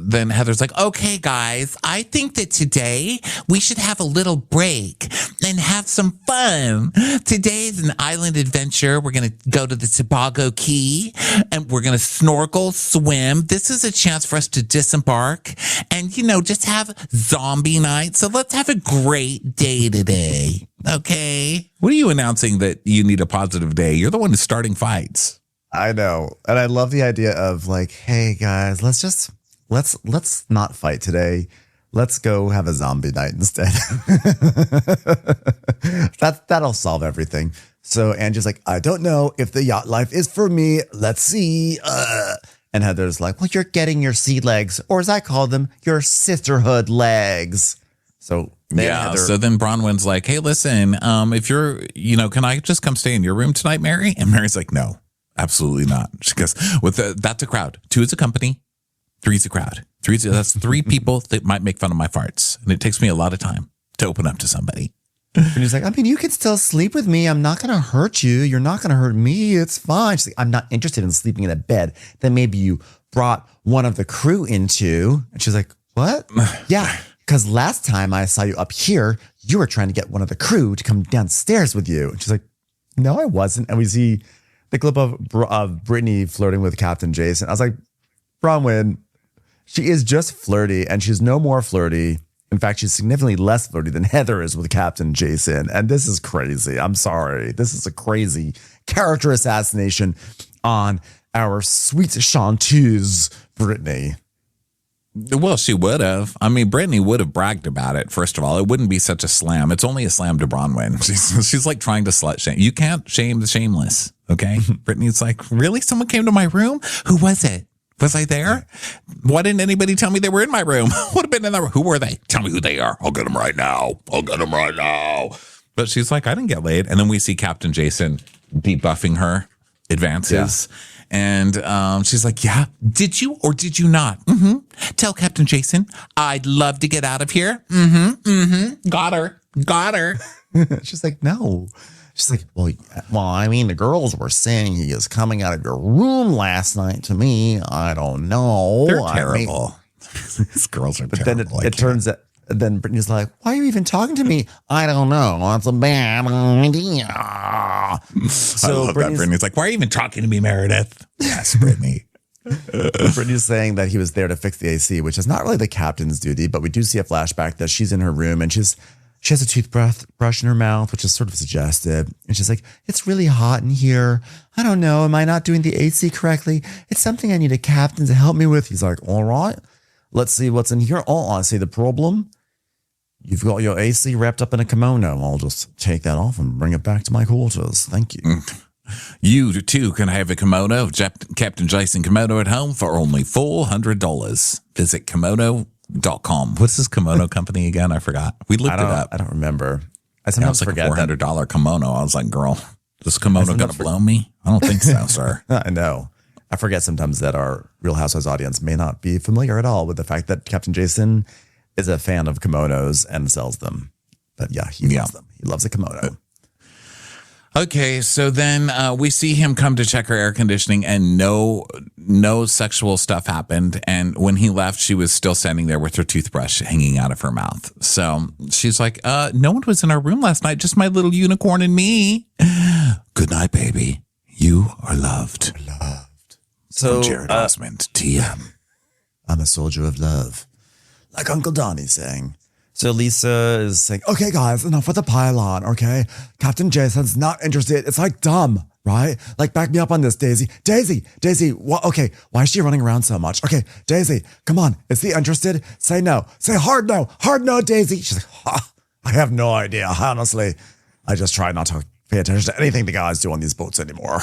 then Heather's like, okay, guys, I think that today we should have a little break and have some fun. Today is an island adventure. We're going to go to the Tobago Key and we're going to snorkel, swim. This is a chance for us to disembark and, just have zombie night. So let's have a great day today. Okay. What are you announcing that you need a positive day? You're the one who's starting fights. I know. And I love the idea of like, hey guys, let's not fight today. Let's go have a zombie night instead. That'll solve everything. So Angie's like, I don't know if the yacht life is for me. Let's see. And Heather's like, well, you're getting your sea legs, or as I call them, your sisterhood legs. So So then Bronwyn's like, hey, listen, if you're, can I just come stay in your room tonight, Mary? And Mary's like, no, absolutely not. She goes, that's a crowd. 2 is a company. 3 is a crowd. That's 3 people that might make fun of my farts. And it takes me a lot of time to open up to somebody. And he's like, I mean, you can still sleep with me. I'm not going to hurt you. You're not going to hurt me. It's fine. She's like, I'm not interested in sleeping in a bed that maybe you brought one of the crew into. And she's like, what? Yeah, because last time I saw you up here, you were trying to get one of the crew to come downstairs with you. And she's like, no, I wasn't. And we see the clip of Brittany flirting with Captain Jason. I was like, Bronwyn, she is just flirty, and she's no more flirty. In fact, she's significantly less flirty than Heather is with Captain Jason. And this is crazy. I'm sorry. This is a crazy character assassination on our sweet chanteuse, Brittany. Well, she would have. I mean, Brittany would have bragged about it, first of all. It wouldn't be such a slam. It's only a slam to Bronwyn. She's like trying to slut shame. You can't shame the shameless, okay? Brittany's like, really? Someone came to my room? Who was it? Was I there? Why didn't anybody tell me they were in my room? Would have been in the room. Who were they? Tell me who they are. I'll get them right now. But she's like, I didn't get laid. And then we see Captain Jason debuffing her advances. Yeah. And she's like, yeah, did you or did you not? Mm-hmm. Tell Captain Jason, I'd love to get out of here. Mm-hmm. Mm-hmm. Got her. She's like, no. She's like, well, I mean, the girls were saying he is coming out of your room last night to me. I don't know. They're terrible. These girls are terrible. Then it turns out, then Brittany's like, why are you even talking to me? I don't know. It's a bad idea. So I love that. Brittany's like, why are you even talking to me, Meredith? Yes, Brittany. Brittany's saying that he was there to fix the AC, which is not really the captain's duty, but we do see a flashback that she's in her room and she has a toothbrush in her mouth, which is sort of suggestive. And she's like, it's really hot in here. I don't know. Am I not doing the AC correctly? It's something I need a captain to help me with. He's like, all right, let's see what's in here. Oh, I see the problem. You've got your AC wrapped up in a kimono. I'll just take that off and bring it back to my quarters. Thank you. You too can have a kimono, Captain Jason Kimono at home for only $400. Visit kimono.com. What's this kimono company again? I forgot. We looked it up. I don't remember. I sometimes like forget a $400 kimono. I was like, girl, this kimono going to blow me? I don't think so, sir. I know. I forget sometimes that our Real Housewives audience may not be familiar at all with the fact that Captain Jason is a fan of kimonos and sells them. But yeah, he loves them. He loves a kimono. Okay, so then we see him come to check her air conditioning, and no sexual stuff happened. And when he left, she was still standing there with her toothbrush hanging out of her mouth. So she's like, no one was in our room last night, just my little unicorn and me. Good night, baby. You are loved. So Jared Osmond, TM. I'm a soldier of love. Like Uncle Donnie sang. So Lisa is saying, okay, guys, enough with the pylon, okay? Captain Jason's not interested. It's like dumb, right? Like, back me up on this, Daisy. Daisy, okay, why is she running around so much? Okay, Daisy, come on. Is he interested? Say no. Say hard no, Daisy. She's like, I have no idea. Honestly, I just try not to pay attention to anything the guys do on these boats anymore.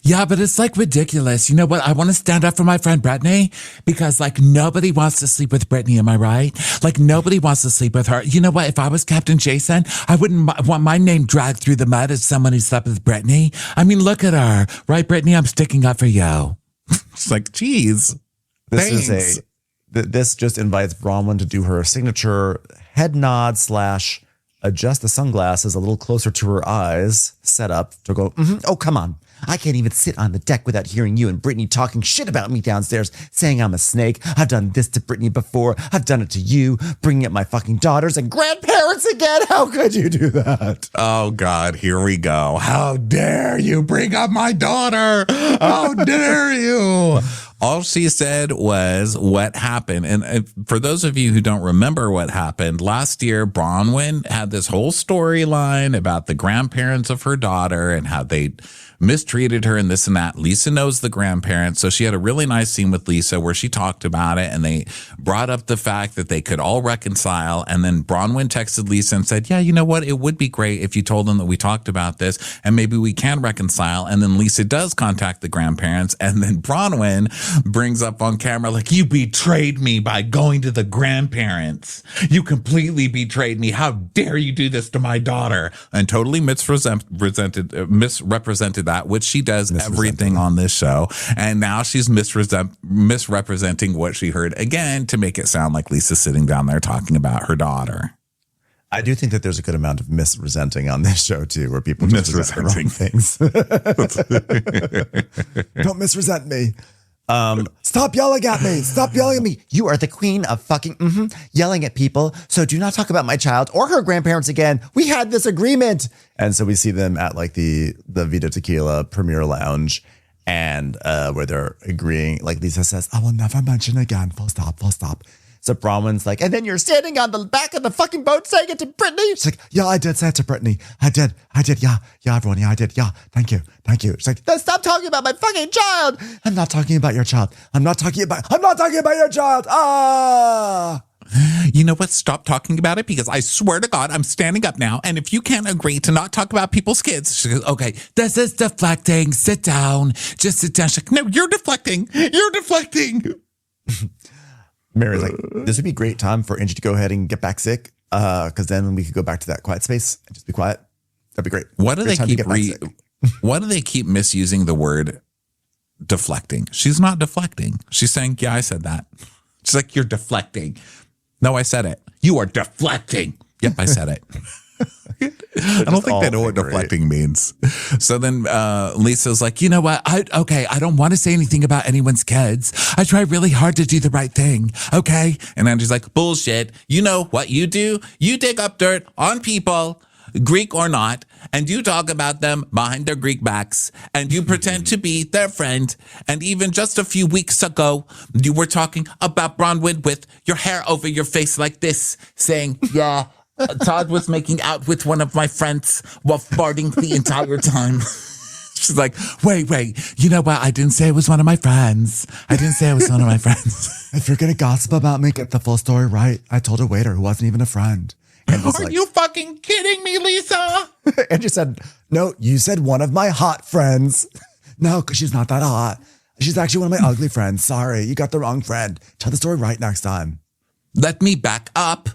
Yeah, but it's like ridiculous. You know what? I want to stand up for my friend Brittany because like nobody wants to sleep with Brittany. Am I right? Like nobody wants to sleep with her. You know what? If I was Captain Jason, I wouldn't want my name dragged through the mud as someone who slept with Brittany. I mean, look at her. Right, Brittany? I'm sticking up for you. It's like, geez. This just invites Bronwyn to do her signature head nod / adjust the sunglasses a little closer to her eyes setup to go, oh, come on. I can't even sit on the deck without hearing you and Brittany talking shit about me downstairs, saying I'm a snake. I've done this to Brittany before. I've done it to you, bringing up my fucking daughters and grandparents again. How could you do that? Oh, God, here we go. How dare you bring up my daughter? How dare you? All she said was what happened. And for those of you who don't remember what happened, last year, Bronwyn had this whole storyline about the grandparents of her daughter and how they mistreated her and this and that. Lisa knows the grandparents. So she had a really nice scene with Lisa where she talked about it and they brought up the fact that they could all reconcile. And then Bronwyn texted Lisa and said, yeah, you know what? It would be great if you told them that we talked about this and maybe we can reconcile. And then Lisa does contact the grandparents. And then Bronwyn brings up on camera, like, you betrayed me by going to the grandparents. You completely betrayed me. How dare you do this to my daughter? And totally misrepresented that, which she does everything on this show. And now she's misrepresenting what she heard again to make it sound like Lisa's sitting down there talking about her daughter. I do think that there's a good amount of misrepresenting on this show too, where people just misrepresenting things. Don't misrepresent me. Stop yelling at me. Stop yelling at me. You are the queen of fucking yelling at people. So do not talk about my child or her grandparents again. We had this agreement. And so we see them at like the Vita Tequila Premier Lounge and where they're agreeing. Like Lisa says, I will never mention again. Full stop, full stop. So Bronwyn's like, and then you're standing on the back of the fucking boat saying it to Brittany. She's like, yeah, I did say it to Brittany. I did. Yeah, everyone. Yeah, I did. Yeah, thank you. She's like, stop talking about my fucking child. I'm not talking about your child. I'm not talking about your child. Ah. You know what? Stop talking about it because I swear to God, I'm standing up now. And if you can't agree to not talk about people's kids, she goes, okay, this is deflecting. Sit down. Just sit down. She's like, no, you're deflecting. You're deflecting. Mary's like, this would be a great time for Angie to go ahead and get back sick, because then we could go back to that quiet space and just be quiet. That'd be great. Why do they keep misusing the word deflecting? She's not deflecting. She's saying, yeah, I said that. She's like, you're deflecting. No, I said it. You are deflecting. Yep, I said it. I don't think they know what deflecting means. So then Lisa's like, you know what? I don't want to say anything about anyone's kids. I try really hard to do the right thing. Okay. And Angie's like, bullshit. You know what you do? You dig up dirt on people, Greek or not, and you talk about them behind their Greek backs, and you pretend to be their friend. And even just a few weeks ago, you were talking about Bronwyn with your hair over your face like this, saying, yeah, Todd was making out with one of my friends while farting the entire time. She's like, wait, you know what? I didn't say it was one of my friends. If you're going to gossip about me, get the full story right. I told a waiter who wasn't even a friend. Are you fucking kidding me, Lisa? And she said, no, you said one of my hot friends. No, because she's not that hot. She's actually one of my ugly friends. Sorry, you got the wrong friend. Tell the story right next time. Let me back up.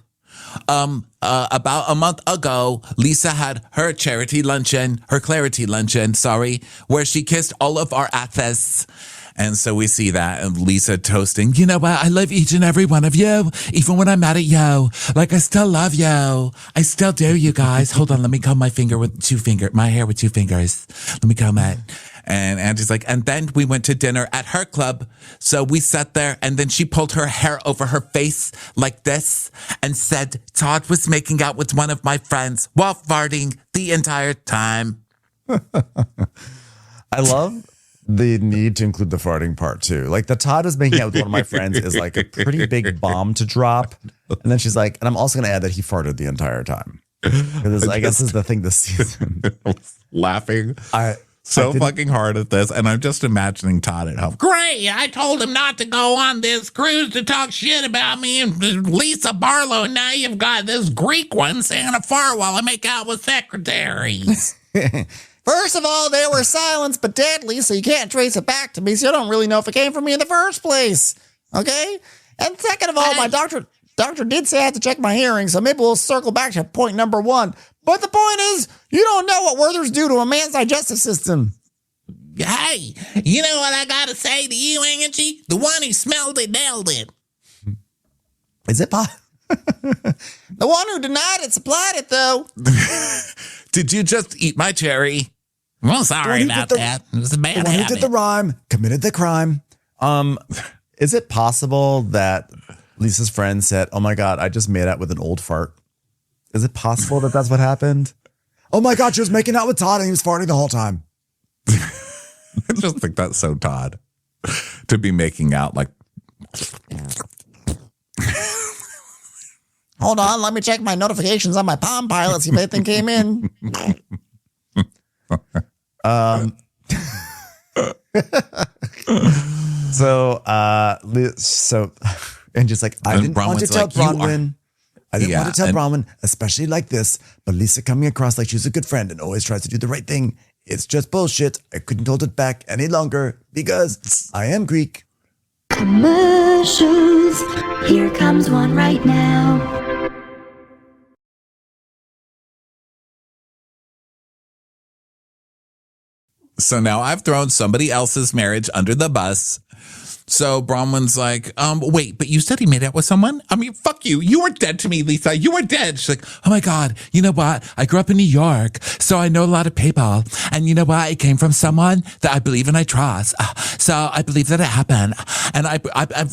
About a month ago, Lisa had her clarity luncheon, where she kissed all of our atheists. And so we see that, and Lisa toasting, you know what? I love each and every one of you, even when I'm mad at you. Like, I still love you. I still do, you guys. Hold on, let me comb my hair with 2 fingers. Let me comb it. And Angie's like, and then we went to dinner at her club. So we sat there, and then she pulled her hair over her face like this and said, Todd was making out with one of my friends while farting the entire time. I love the need to include the farting part too. Like, the Todd is making out with one of my friends is like a pretty big bomb to drop. And then she's like, and I'm also going to add that he farted the entire time. Because I guess is the thing this season. Laughing fucking hard at this. And I'm just imagining Todd at home. Great. I told him not to go on this cruise to talk shit about me and Lisa Barlow. And now you've got this Greek one saying a fart while I make out with secretaries. First of all, they were silenced but deadly, so you can't trace it back to me, so you don't really know if it came from me in the first place. Okay? And second of all, my doctor did say I had to check my hearing, so maybe we'll circle back to point number 1. But the point is, you don't know what Werther's do to a man's digestive system. Hey, you know what I gotta say to you, Angie? The one who smelled it nailed it. Is it The one who denied it supplied it, though. Did you just eat my cherry? Well, sorry about that. It was a bad habit. Who did the rhyme, committed the crime. Is it possible that Lisa's friend said, oh my God, I just made out with an old fart? Is it possible that that's what happened? Oh my God, she was making out with Todd and he was farting the whole time. I just think that's so Todd to be making out like. Hold on, let me check my notifications on my Palm Pilot, see if anything came in. So, and just like, I didn't want to tell Bronwyn. I didn't want to tell Bronwyn, especially like this, but Lisa coming across like she's a good friend and always tries to do the right thing. It's just bullshit. I couldn't hold it back any longer because I am Greek. Commercials. Here comes one right now. So now I've thrown somebody else's marriage under the bus. So Bronwyn's like, wait, but you said he made out with someone? I mean, fuck you. You were dead to me, Lisa. You were dead. She's like, oh my God, you know what? I grew up in New York, so I know a lot of people. And you know what? It came from someone that I believe and I trust. So I believe that it happened. And I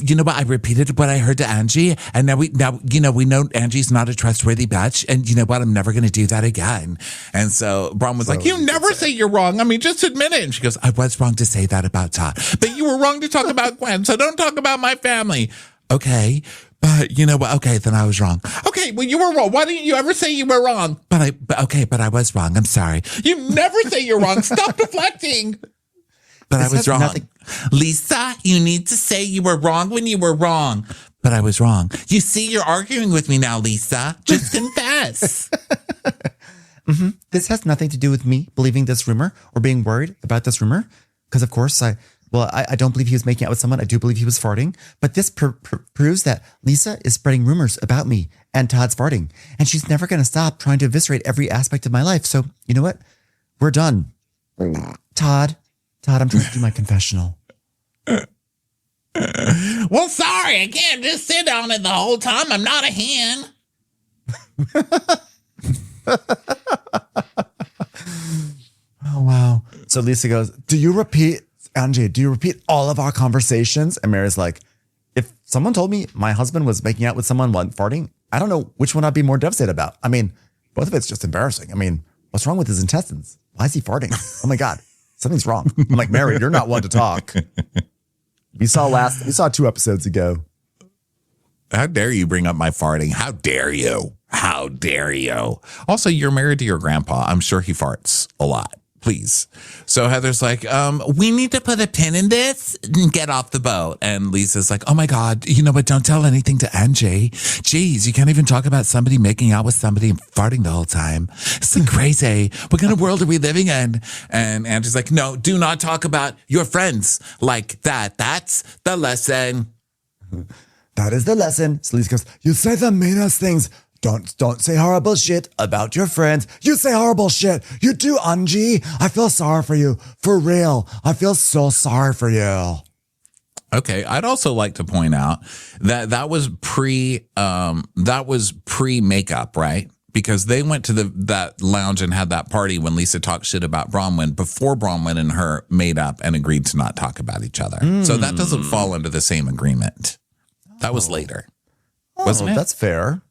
you know what? I repeated what I heard to Angie. And now we know Angie's not a trustworthy bitch. And you know what? I'm never going to do that again. And so Bronwyn's like, you never say you're wrong. I mean, just admit it. And she goes, I was wrong to say that about Todd, but you were wrong to talk about Gwen, so don't talk about my family. Okay, but you know what? Okay, then I was wrong. Okay, well, you were wrong. Why didn't you ever say you were wrong? But I was wrong. I'm sorry. You never say you're wrong. Stop deflecting. But I was wrong. Lisa, you need to say you were wrong when you were wrong. But I was wrong. You see, you're arguing with me now, Lisa. Just confess. Mm-hmm. This has nothing to do with me believing this rumor or being worried about this rumor. Because, of course, I don't believe he was making out with someone. I do believe he was farting. But this proves that Lisa is spreading rumors about me and Todd's farting. And she's never going to stop trying to eviscerate every aspect of my life. So, you know what? We're done. Todd, I'm trying to do my confessional. Well, sorry. I can't just sit on it the whole time. I'm not a hen. Oh, wow. So Lisa goes, Angie, do you repeat all of our conversations? And Mary's like, if someone told me my husband was making out with someone while farting, I don't know which one I'd be more devastated about. I mean, both of it's just embarrassing. I mean, what's wrong with his intestines? Why is he farting? Oh my God, something's wrong. I'm like, Mary, you're not one to talk. We saw 2 episodes ago. How dare you bring up my farting? How dare you? How dare you? Also, you're married to your grandpa. I'm sure he farts a lot. Please. So Heather's like, we need to put a pin in this and get off the boat. And Lisa's like, oh my God, you know what? Don't tell anything to Angie. Jeez, you can't even talk about somebody making out with somebody and farting the whole time. It's like crazy. What kind of world are we living in? And Angie's like, no, do not talk about your friends like that. That's the lesson. That is the lesson. So Lisa goes, you say the meanest things. Don't say horrible shit about your friends. You say horrible shit. You do, Angie. I feel sorry for you. For real. I feel so sorry for you. Okay. I'd also like to point out that was pre makeup, right? Because they went to that lounge and had that party when Lisa talked shit about Bronwyn before Bronwyn and her made up and agreed to not talk about each other. So that doesn't fall under the same agreement. That was later. Wasn't it? That's fair.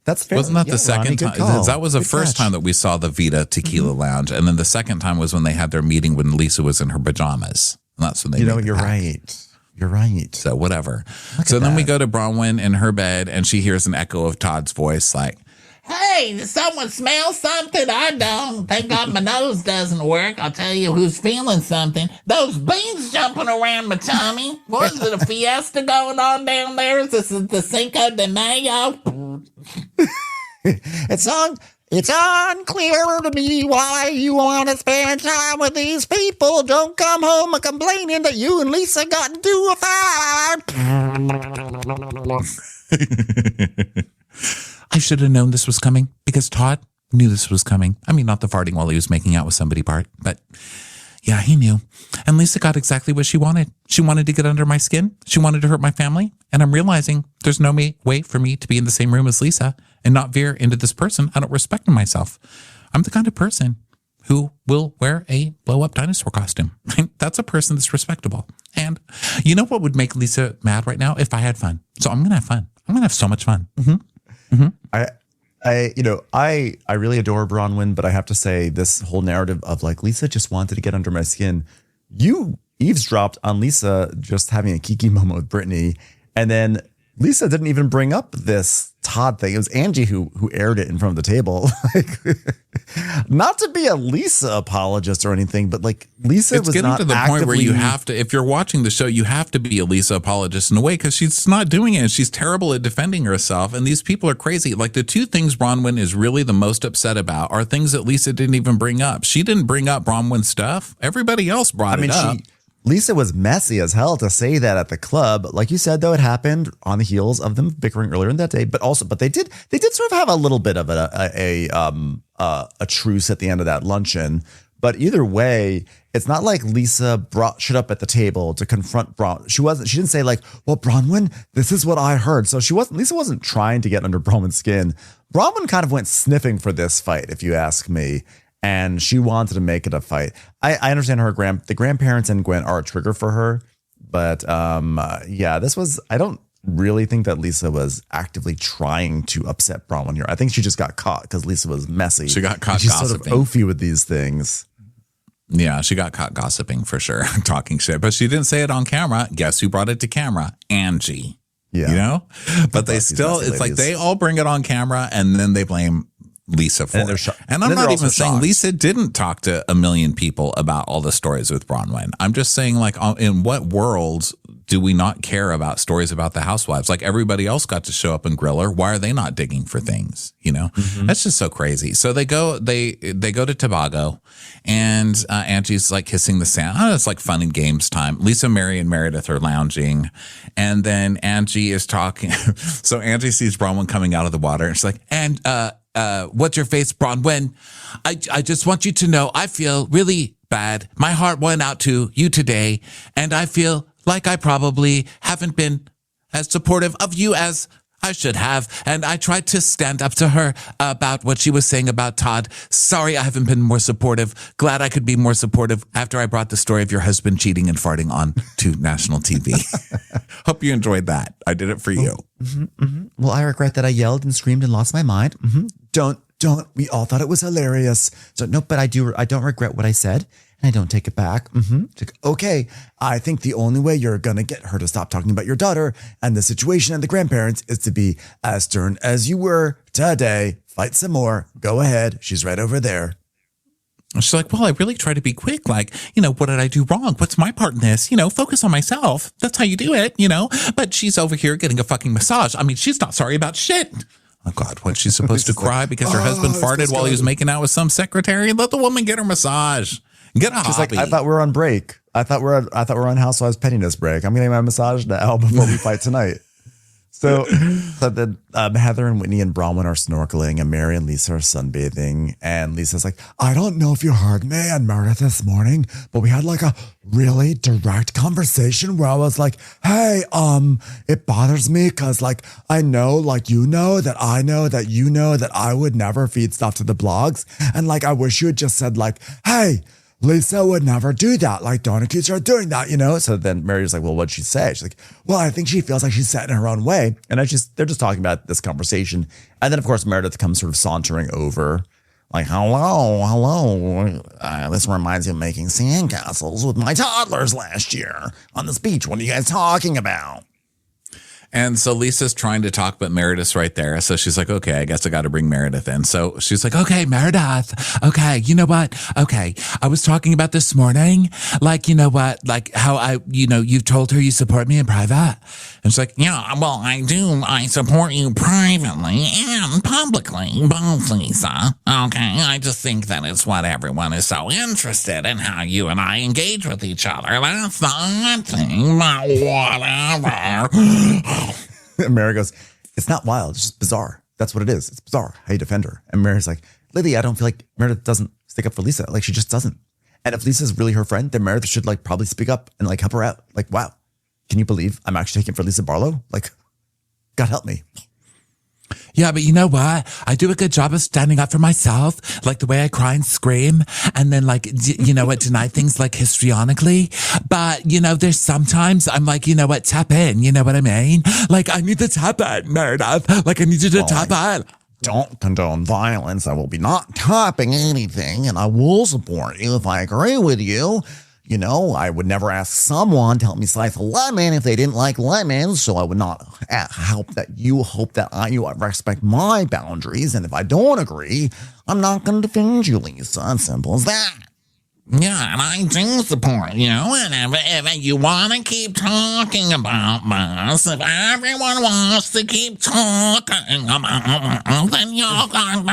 That's fair. Wasn't that the second time? That was the first time that we saw the Vita Tequila Lounge. And then the second time was when they had their meeting when Lisa was in her pajamas. And that's when they you're right. You're right. So whatever. So then we go to Bronwyn in her bed and she hears an echo of Todd's voice like, hey, does someone smell something? I don't. Thank God my nose doesn't work. I'll tell you who's feeling something. Those beans jumping around my tummy. What is it, a fiesta going on down there? Is this the Cinco de Mayo? It's unclear to me why you want to spend time with these people. Don't come home and complaining that you and Lisa got into a fight. I should have known this was coming because Todd knew this was coming. I mean, not the farting while he was making out with somebody part, but yeah, he knew. And Lisa got exactly what she wanted. She wanted to get under my skin. She wanted to hurt my family. And I'm realizing there's no way for me to be in the same room as Lisa and not veer into this person I don't respect in myself. I'm the kind of person who will wear a blow-up dinosaur costume. That's a person that's respectable. And you know what would make Lisa mad right now? If I had fun. So I'm going to have fun. I'm going to have so much fun. Mm-hmm. Mm-hmm. I really adore Bronwyn, but I have to say this whole narrative of like Lisa just wanted to get under my skin. You eavesdropped on Lisa just having a kiki moment with Brittany, and then Lisa didn't even bring up this Todd thing. It was Angie who aired it in front of the table. Like, not to be a Lisa apologist or anything, but like Lisa it's was getting not to the point where you have to, if you're watching the show, you have to be a Lisa apologist in a way because she's not doing it and she's terrible at defending herself. And these people are crazy. Like the two things Bronwyn is really the most upset about are things that Lisa didn't even bring up. She didn't bring up Bronwyn's stuff. Everybody else brought it up. Lisa was messy as hell to say that at the club. Like you said, though, it happened on the heels of them bickering earlier in that day. But they did sort of have a little bit of a truce at the end of that luncheon. But either way, it's not like Lisa showed up at the table to confront Bron. She didn't say like, well, Bronwyn, this is what I heard. So Lisa wasn't trying to get under Bronwyn's skin. Bronwyn kind of went sniffing for this fight, if you ask me. And she wanted to make it a fight. I understand the grandparents and Gwen are a trigger for her. But this was, I don't really think that Lisa was actively trying to upset Bronwyn here. I think she just got caught because Lisa was messy. She got caught she's gossiping. Sort of oafy with these things. Yeah, she got caught gossiping for sure, talking shit. But she didn't say it on camera. Guess who brought it to camera? Angie. Yeah. You know? But they still, it's like they all bring it on camera and then they blame Lisa for it. And I'm not even saying Lisa didn't talk to a million people about all the stories with Bronwyn. I'm just saying, like, in what world do we not care about stories about the housewives? Like everybody else got to show up and grill her. Why are they not digging for things? You know, that's just so crazy. So they go to Tobago and Angie's like kissing the sand. Oh, it's like fun and games time. Lisa, Mary, and Meredith are lounging. And then Angie is talking. So Angie sees Bronwyn coming out of the water and she's like, what's your face, Bronwyn? I just want you to know I feel really bad. My heart went out to you today, and I feel like I probably haven't been as supportive of you as I should have. And I tried to stand up to her about what she was saying about Todd. Sorry I haven't been more supportive. Glad I could be more supportive after I brought the story of your husband cheating and farting on to national TV. Hope you enjoyed that. I did it for you. Well, I regret that I yelled and screamed and lost my mind. Don't. We all thought it was hilarious. So no, but I don't regret what I said. And I don't take it back. Like, okay, I think the only way you're going to get her to stop talking about your daughter and the situation and the grandparents is to be as stern as you were today. Fight some more. Go ahead. She's right over there. She's like, well, I really try to be quick. Like, what did I do wrong? What's my part in this? Focus on myself. That's how you do it, But she's over here getting a fucking massage. I mean, she's not sorry about shit. Oh, God, what, she's supposed to cry because her husband farted while he was making out with some secretary? Let the woman get her massage. Get a hobby. Like, I thought we were on break. I thought we're on Housewives pettiness break. I'm getting my massage now before we fight tonight. So then Heather and Whitney and Bronwyn are snorkeling, and Mary and Lisa are sunbathing. And Lisa's like, I don't know if you heard me and Meredith this morning, but we had like a really direct conversation where I was like, hey, it bothers me because like I know, like you know that I know that you know that I would never feed stuff to the blogs. And like I wish you had just said like, hey, Lisa would never do that. Like, don't accuse her of doing that, So then Mary's like, well, what'd she say? She's like, well, I think she feels like she's set in her own way. And they're just talking about this conversation. And then, of course, Meredith comes sort of sauntering over. Like, hello. This reminds me of making sandcastles with my toddlers last year on this beach. What are you guys talking about? And so Lisa's trying to talk, but Meredith's right there. So she's like, okay, I guess I got to bring Meredith in. So she's like, okay, Meredith. Okay, you know what? Okay, I was talking about this morning. Like, you know what? Like how you've told her you support me in private. And she's like, yeah, well, I do. I support you privately and publicly, both, Lisa. Okay, I just think that it's what everyone is so interested in, how you and I engage with each other. That's the thing, but whatever. And Mary goes, it's not wild. It's just bizarre. That's what it is. It's bizarre how you defend her. And Mary's like, Lily, I don't feel like Meredith doesn't stick up for Lisa. Like she just doesn't. And if Lisa's really her friend, then Meredith should like probably speak up and like help her out. Like, wow, can you believe I'm actually taking for Lisa Barlow? Like, God help me. Yeah, but you know what? I do a good job of standing up for myself, like the way I cry and scream, and then like, deny things like histrionically. But, there's sometimes I'm like, tap in, you know what I mean? Like, I need to tap in, Meredith. Like, I need you to tap in. Don't condone violence. I will be not tapping anything, and I will support you if I agree with you. I would never ask someone to help me slice a lemon if they didn't like lemons. So I would not hope that you respect my boundaries. And if I don't agree, I'm not going to defend you, Lisa. As simple as that. Yeah, and I do support you. And if you want to keep talking about this, if everyone wants to keep talking about this, then you're going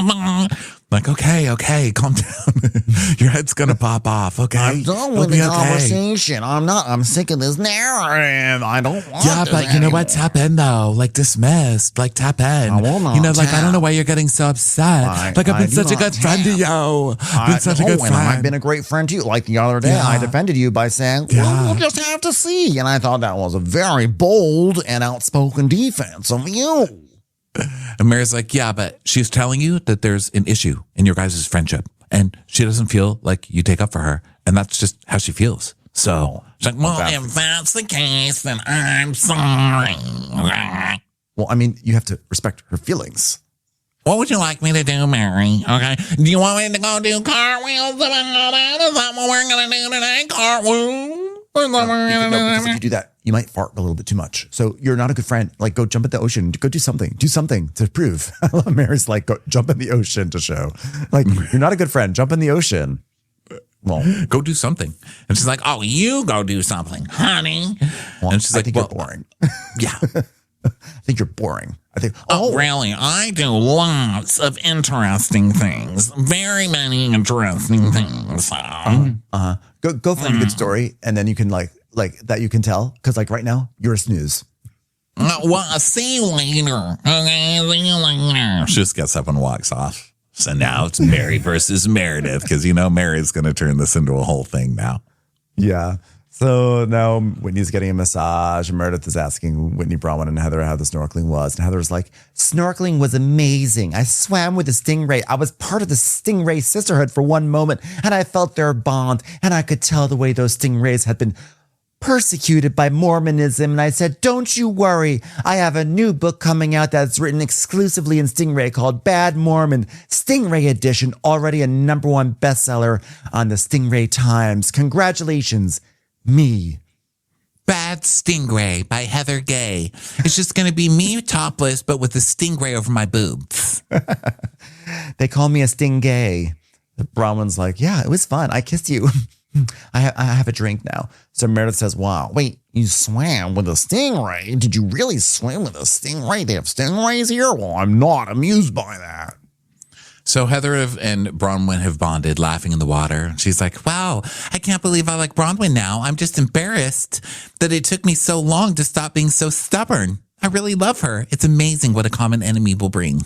to... Like, okay, calm down. Your head's going to pop off, okay? I'm done with the conversation. I'm sick of this narrative. I don't want this but you know what? Tap in, though. Like, dismissed. Like, tap in. I will not I don't know why you're getting so upset. I've been such a good friend to you. I've been a great friend to you. Like the other day, I defended you by saying, well, we'll just have to see. And I thought that was a very bold and outspoken defense of you. And Mary's like, yeah, but she's telling you that there's an issue in your guys' friendship. And she doesn't feel like you take up for her. And that's just how she feels. So she's like, well, if that's the case, then I'm sorry. Well, I mean, you have to respect her feelings. What would you like me to do, Mary? Okay. Do you want me to go do cartwheels? Is that what we're going to do today? Cartwheels? Because if you do that, you might fart a little bit too much. So you're not a good friend. Like, go jump in the ocean. Go do something. Do something to prove. Mary's like, go jump in the ocean to show. Like, you're not a good friend. Jump in the ocean. Well, go do something. And she's like, oh, you go do something, honey. Well, and she's like, you're boring. Yeah. I think you're boring. I think. Oh, really? I do lots of interesting things. Very many interesting things. Go find a good story, and then you can like that you can tell. Because like right now, you're a snooze. Well, see you later. Okay, see you later. She just gets up and walks off. So now it's Mary versus Meredith because Mary's going to turn this into a whole thing now. Yeah. So now Whitney's getting a massage, and Meredith is asking Whitney Bronwyn and Heather how the snorkeling was. And Heather's like, snorkeling was amazing. I swam with a stingray. I was part of the stingray sisterhood for one moment, and I felt their bond. And I could tell the way those stingrays had been persecuted by Mormonism. And I said, don't you worry. I have a new book coming out that's written exclusively in Stingray called Bad Mormon, Stingray Edition, already a #1 bestseller on the Stingray Times. Congratulations. Me. Bad Stingray by Heather Gay. It's just going to be me topless, but with a stingray over my boobs. They call me a stingay. Bronwyn's like, yeah, it was fun. I kissed you. I have a drink now. So Meredith says, wow, wait, you swam with a stingray? Did you really swim with a stingray? They have stingrays here? Well, I'm not amused by that. So Heather and Bronwyn have bonded, laughing in the water. She's like, wow, I can't believe I like Bronwyn now. I'm just embarrassed that it took me so long to stop being so stubborn. I really love her. It's amazing what a common enemy will bring.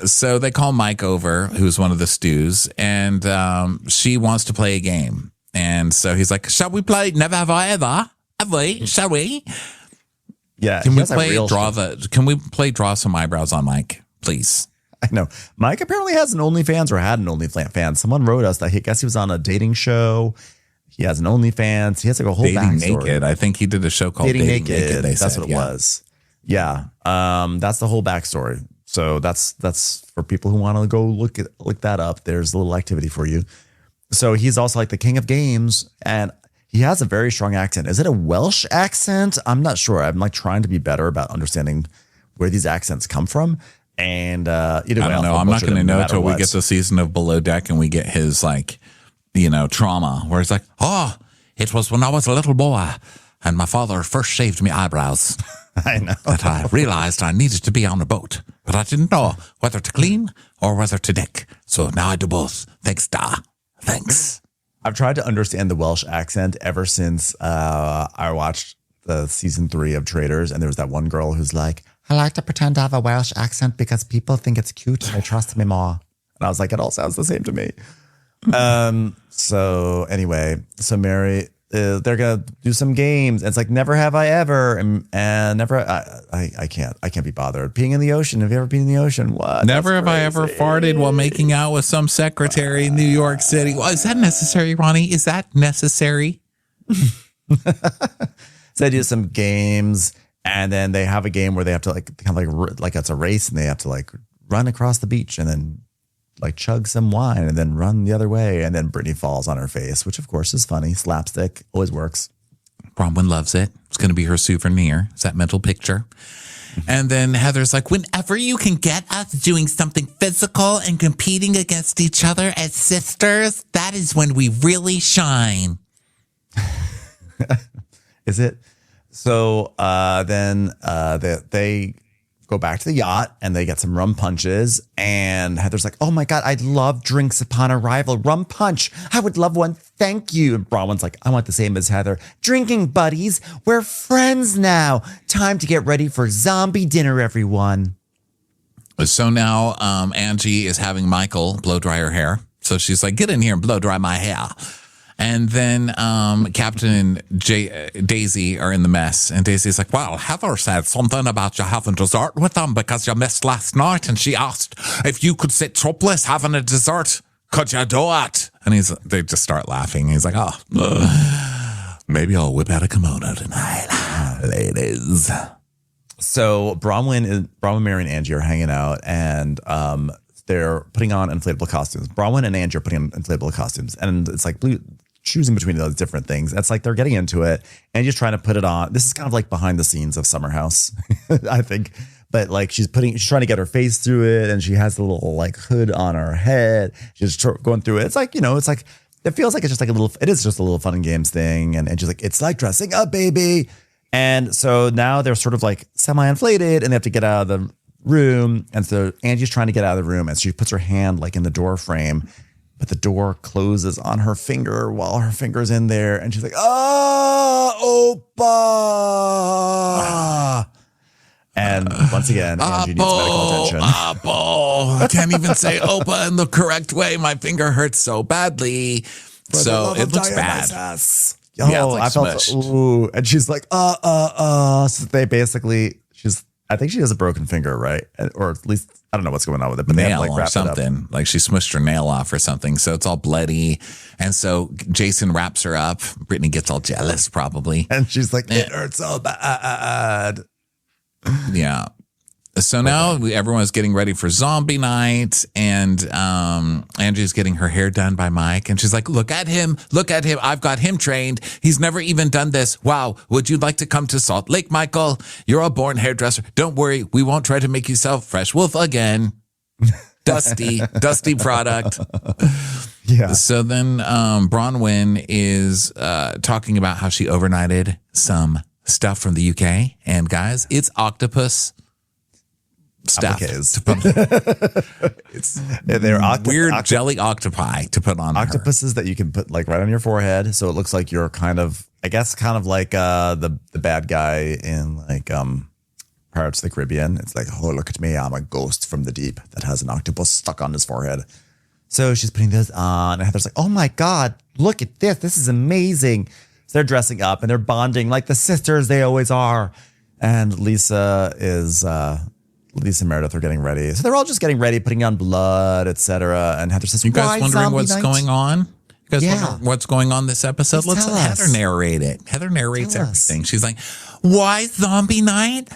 So they call Mike over, who's one of the stews, and she wants to play a game. And so he's like, shall we play Never Have I Ever? Have we? Shall we? Yeah. Can we play Draw Some Eyebrows on Mike, please? I know. Mike apparently has an OnlyFans or had an OnlyFans. Someone wrote us that I guess he was on a dating show. He has an OnlyFans. He has like a whole Dating backstory. Naked. I think he did a show called Dating Naked. That's what it was. Yeah. That's the whole backstory. So that's for people who want to go look that up. There's a little activity for you. So he's also like the king of games, and he has a very strong accent. Is it a Welsh accent? I'm not sure. I'm like trying to be better about understanding where these accents come from. And either way, I don't know. I'm not going to know until we get the season of Below Deck and we get his trauma where it's like, oh, it was when I was a little boy and my father first shaved me eyebrows. I know. That I realized I needed to be on a boat, but I didn't know whether to clean or whether to deck. So now I do both. Thanks, Da. Thanks. I've tried to understand the Welsh accent ever since I watched the season 3 of Traitors, and there was that one girl who's like, I like to pretend to have a Welsh accent because people think it's cute and they trust me more. And I was like, it all sounds the same to me. So anyway, so Mary, they're going to do some games. It's like, never have I ever. And never, I can't be bothered. Peeing in the ocean. Have you ever been in the ocean? What? Never have I ever farted while making out with some secretary in New York City. Well, is that necessary, Ronnie? Is that necessary? So they do some games. And then they have a game where they have to like it's a race, and they have to like run across the beach and then like chug some wine and then run the other way. And then Brittany falls on her face, which of course is funny. Slapstick always works. Bronwyn loves it. It's going to be her souvenir. It's that mental picture. And then Heather's like, whenever you can get us doing something physical and competing against each other as sisters, that is when we really shine. Is it? So then they go back to the yacht and they get some rum punches. And Heather's like, oh my God, I'd love drinks upon arrival. Rum punch. I would love one. Thank you. And Bronwyn's like, I want the same as Heather. Drinking buddies. We're friends now. Time to get ready for zombie dinner, everyone. So now Angie is having Michael blow dry her hair. So she's like, get in here and blow dry my hair. And then Captain and Daisy are in the mess. And Daisy's like, well, Heather said something about you having dessert with them because you missed last night. And she asked if you could sit topless having a dessert. Could you do it? And they just start laughing. He's like, maybe I'll whip out a kimono tonight, ladies. So Bronwyn, Mary, and Angie are hanging out and they're putting on inflatable costumes. Bronwyn and Angie are putting on inflatable costumes. And it's like choosing between those different things. It's like they're getting into it and just trying to put it on. This is kind of like behind the scenes of Summer House, I think. But like she's trying to get her face through it, and she has the little like hood on her head. She's going through it. It's like, it's like it feels like it's just like it is just a little fun and games thing. And she's like, it's like dressing up, baby. And so now they're sort of like semi-inflated and they have to get out of the room. And so Angie's trying to get out of the room and she puts her hand like in the door frame, but the door closes on her finger while her finger's in there. And she's like, Oppa. And once again, Angie needs medical attention. I can't even say Oppa in the correct way. My finger hurts so badly. So it looks bad. Yeah, I felt, ooh. And she's like, So they basically, I think she has a broken finger, right? Or at least, I don't know what's going on with it. But nail they have to, like, or wrap something. it up. Like she smushed her nail off or something. So it's all bloody. And so Jason wraps her up. Brittany gets all jealous probably. And she's like, it hurts so bad. Yeah. So now everyone's getting ready for zombie night, and Angie's getting her hair done by Mike, and she's like, look at him. I've got him trained. He's never even done this. Wow. Would you like to come to Salt Lake, Michael? You're a born hairdresser. Don't worry. We won't try to make you sell Fresh Wolf again. Dusty product. Yeah. So then Bronwyn is talking about how she overnighted some stuff from the UK, and guys, it's octopus stuff. They're weird jelly octopi to put on octopuses that you can put like right on your forehead, so it looks like you're kind of like the bad guy in like Pirates of the Caribbean. It's like, oh, look at me, I'm a ghost from the deep that has an octopus stuck on his forehead. So she's putting this on, and Heather's like, oh my God, look at this is amazing. So they're dressing up and they're bonding like the sisters they always are. And Lisa and Meredith are getting ready. So they're all just getting ready, putting on blood, etc. And Heather says, you guys wondering what's going on? You guys Yeah. wondering what's going on this episode? Let's tell let Heather us. narrate it. Heather narrates Tell us. everything. She's like, why zombie night?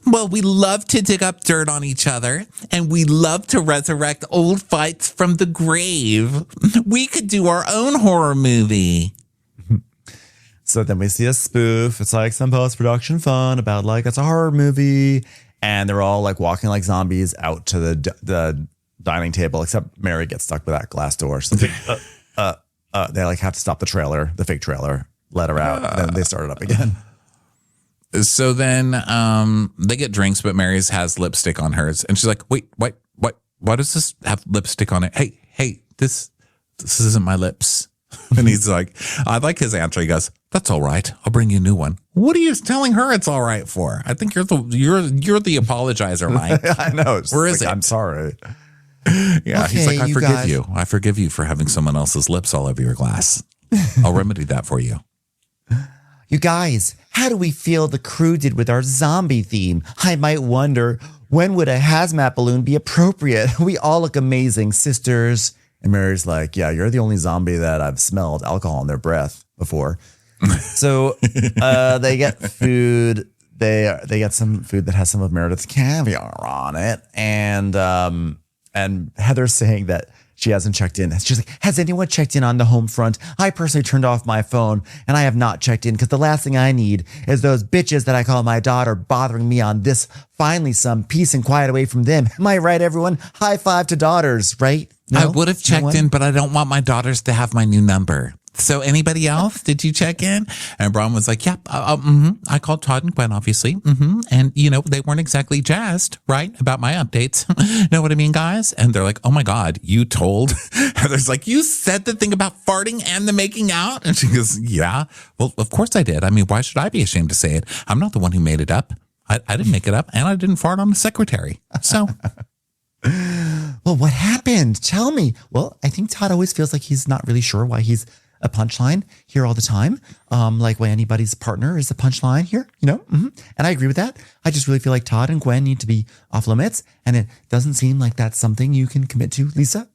Well, we love to dig up dirt on each other, and we love to resurrect old fights from the grave. We could do our own horror movie. So then we see a spoof. It's like some post-production fun about like it's a horror movie. And they're all like walking like zombies out to the dining table, except Mary gets stuck with that glass door. So they like have to stop the fake trailer, let her out. And then they start it up again. So then they get drinks, but Mary's has lipstick on hers. And she's like, wait, why does this have lipstick on it? Hey, this isn't my lips. And he's like, I like his answer. He goes, that's all right. I'll bring you a new one. What are you telling her it's all right for? I think you're the apologizer, Mike. I know. Where is like, it? I'm sorry. Yeah. He's Okay, like, I you forgive guys. you. I forgive you for having someone else's lips all over your glass. I'll remedy that for you. You guys, how do we feel the crew did with our zombie theme? I might wonder, when would a hazmat balloon be appropriate? We all look amazing, sisters. And Mary's like, yeah, you're the only zombie that I've smelled alcohol in their breath before. So they get food. They get some food that has some of Meredith's caviar on it. And Heather's saying that she hasn't checked in. She's like, has anyone checked in on the home front? I personally turned off my phone and I have not checked in because the last thing I need is those bitches that I call my daughter bothering me on this. Finally, some peace and quiet away from them. Am I right, everyone? High five to daughters, right? No? I would have checked in, but I don't want my daughters to have my new number. So anybody else? Did you check in? And Braun was like, yep. I called Todd and Gwen, obviously. And, they weren't exactly jazzed, right, about my updates. Know what I mean, guys? And they're like, oh, my God, you told? Heather's like, you said the thing about farting and the making out? And she goes, yeah. Well, of course I did. I mean, why should I be ashamed to say it? I'm not the one who made it up. I didn't make it up, and I didn't fart on the secretary. So... Well, what happened? Tell me. Well, I think Todd always feels like he's not really sure why he's a punchline here all the time. Like why anybody's partner is a punchline here, And I agree with that. I just really feel like Todd and Gwen need to be off limits. And it doesn't seem like that's something you can commit to, Lisa.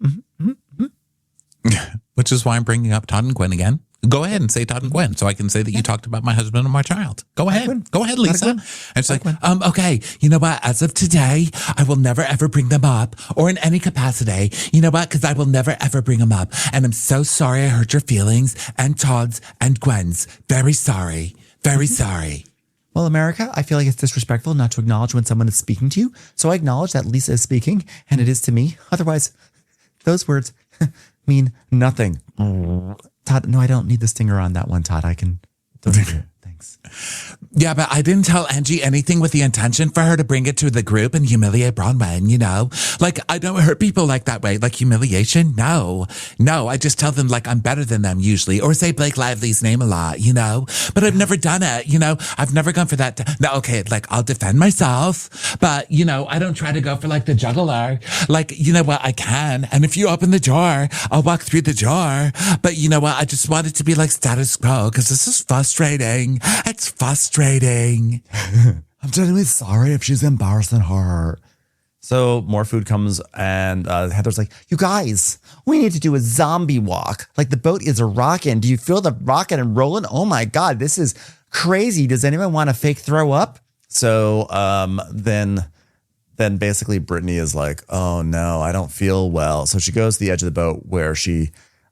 Which is why I'm bringing up Todd and Gwen again. Go ahead and say Todd and Gwen so I can say that you talked about my husband and my child. Go ahead. Go ahead, Lisa. And it's like, okay, you know what? As of today, I will never, ever bring them up or in any capacity. You know what? Because I will never, ever bring them up. And I'm so sorry I hurt your feelings and Todd's and Gwen's. Very sorry. Very sorry. Well, America, I feel like it's disrespectful not to acknowledge when someone is speaking to you. So I acknowledge that Lisa is speaking and it is to me. Otherwise, those words mean nothing. Todd, no, I don't need the stinger on that one, Todd. I can. Don't need it. Thanks. Yeah, but I didn't tell Angie anything with the intention for her to bring it to the group and humiliate Bronwyn, Like, I don't hurt people like that way. Like humiliation? No, I just tell them like I'm better than them usually. Or say Blake Lively's name a lot, But I've never done it, I've never gone for that. No, okay, like I'll defend myself. But, I don't try to go for like the juggler. Like, you know what, I can. And if you open the door, I'll walk through the door. But you know what, I just want it to be like status quo because this is frustrating. It's frustrating. I'm genuinely sorry if she's embarrassing her. So more food comes and Heather's like, you guys, we need to do a zombie walk. Like the boat is a rockin'. Do you feel the rockin' and rolling? Oh my God, this is crazy. Does anyone want to fake throw up? So then basically Brittany is like, oh no, I don't feel well. So she goes to the edge of the boat where she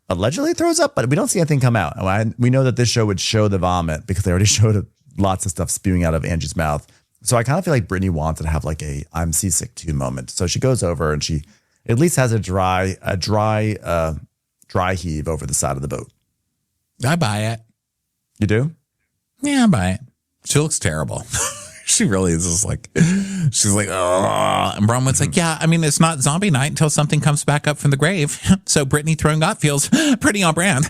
allegedly throws up, but we don't see anything come out. We know that this show would show the vomit because they already showed lots of stuff spewing out of Angie's mouth. So I kind of feel like Brittany wanted to have like a I'm seasick too moment. So she goes over and she at least has a dry heave over the side of the boat. I buy it. You do? Yeah, I buy it. She looks terrible. She really is just like, she's like, oh. And Bronwyn's like, yeah, I mean, it's not zombie night until something comes back up from the grave. So Brittany throwing up feels pretty on brand.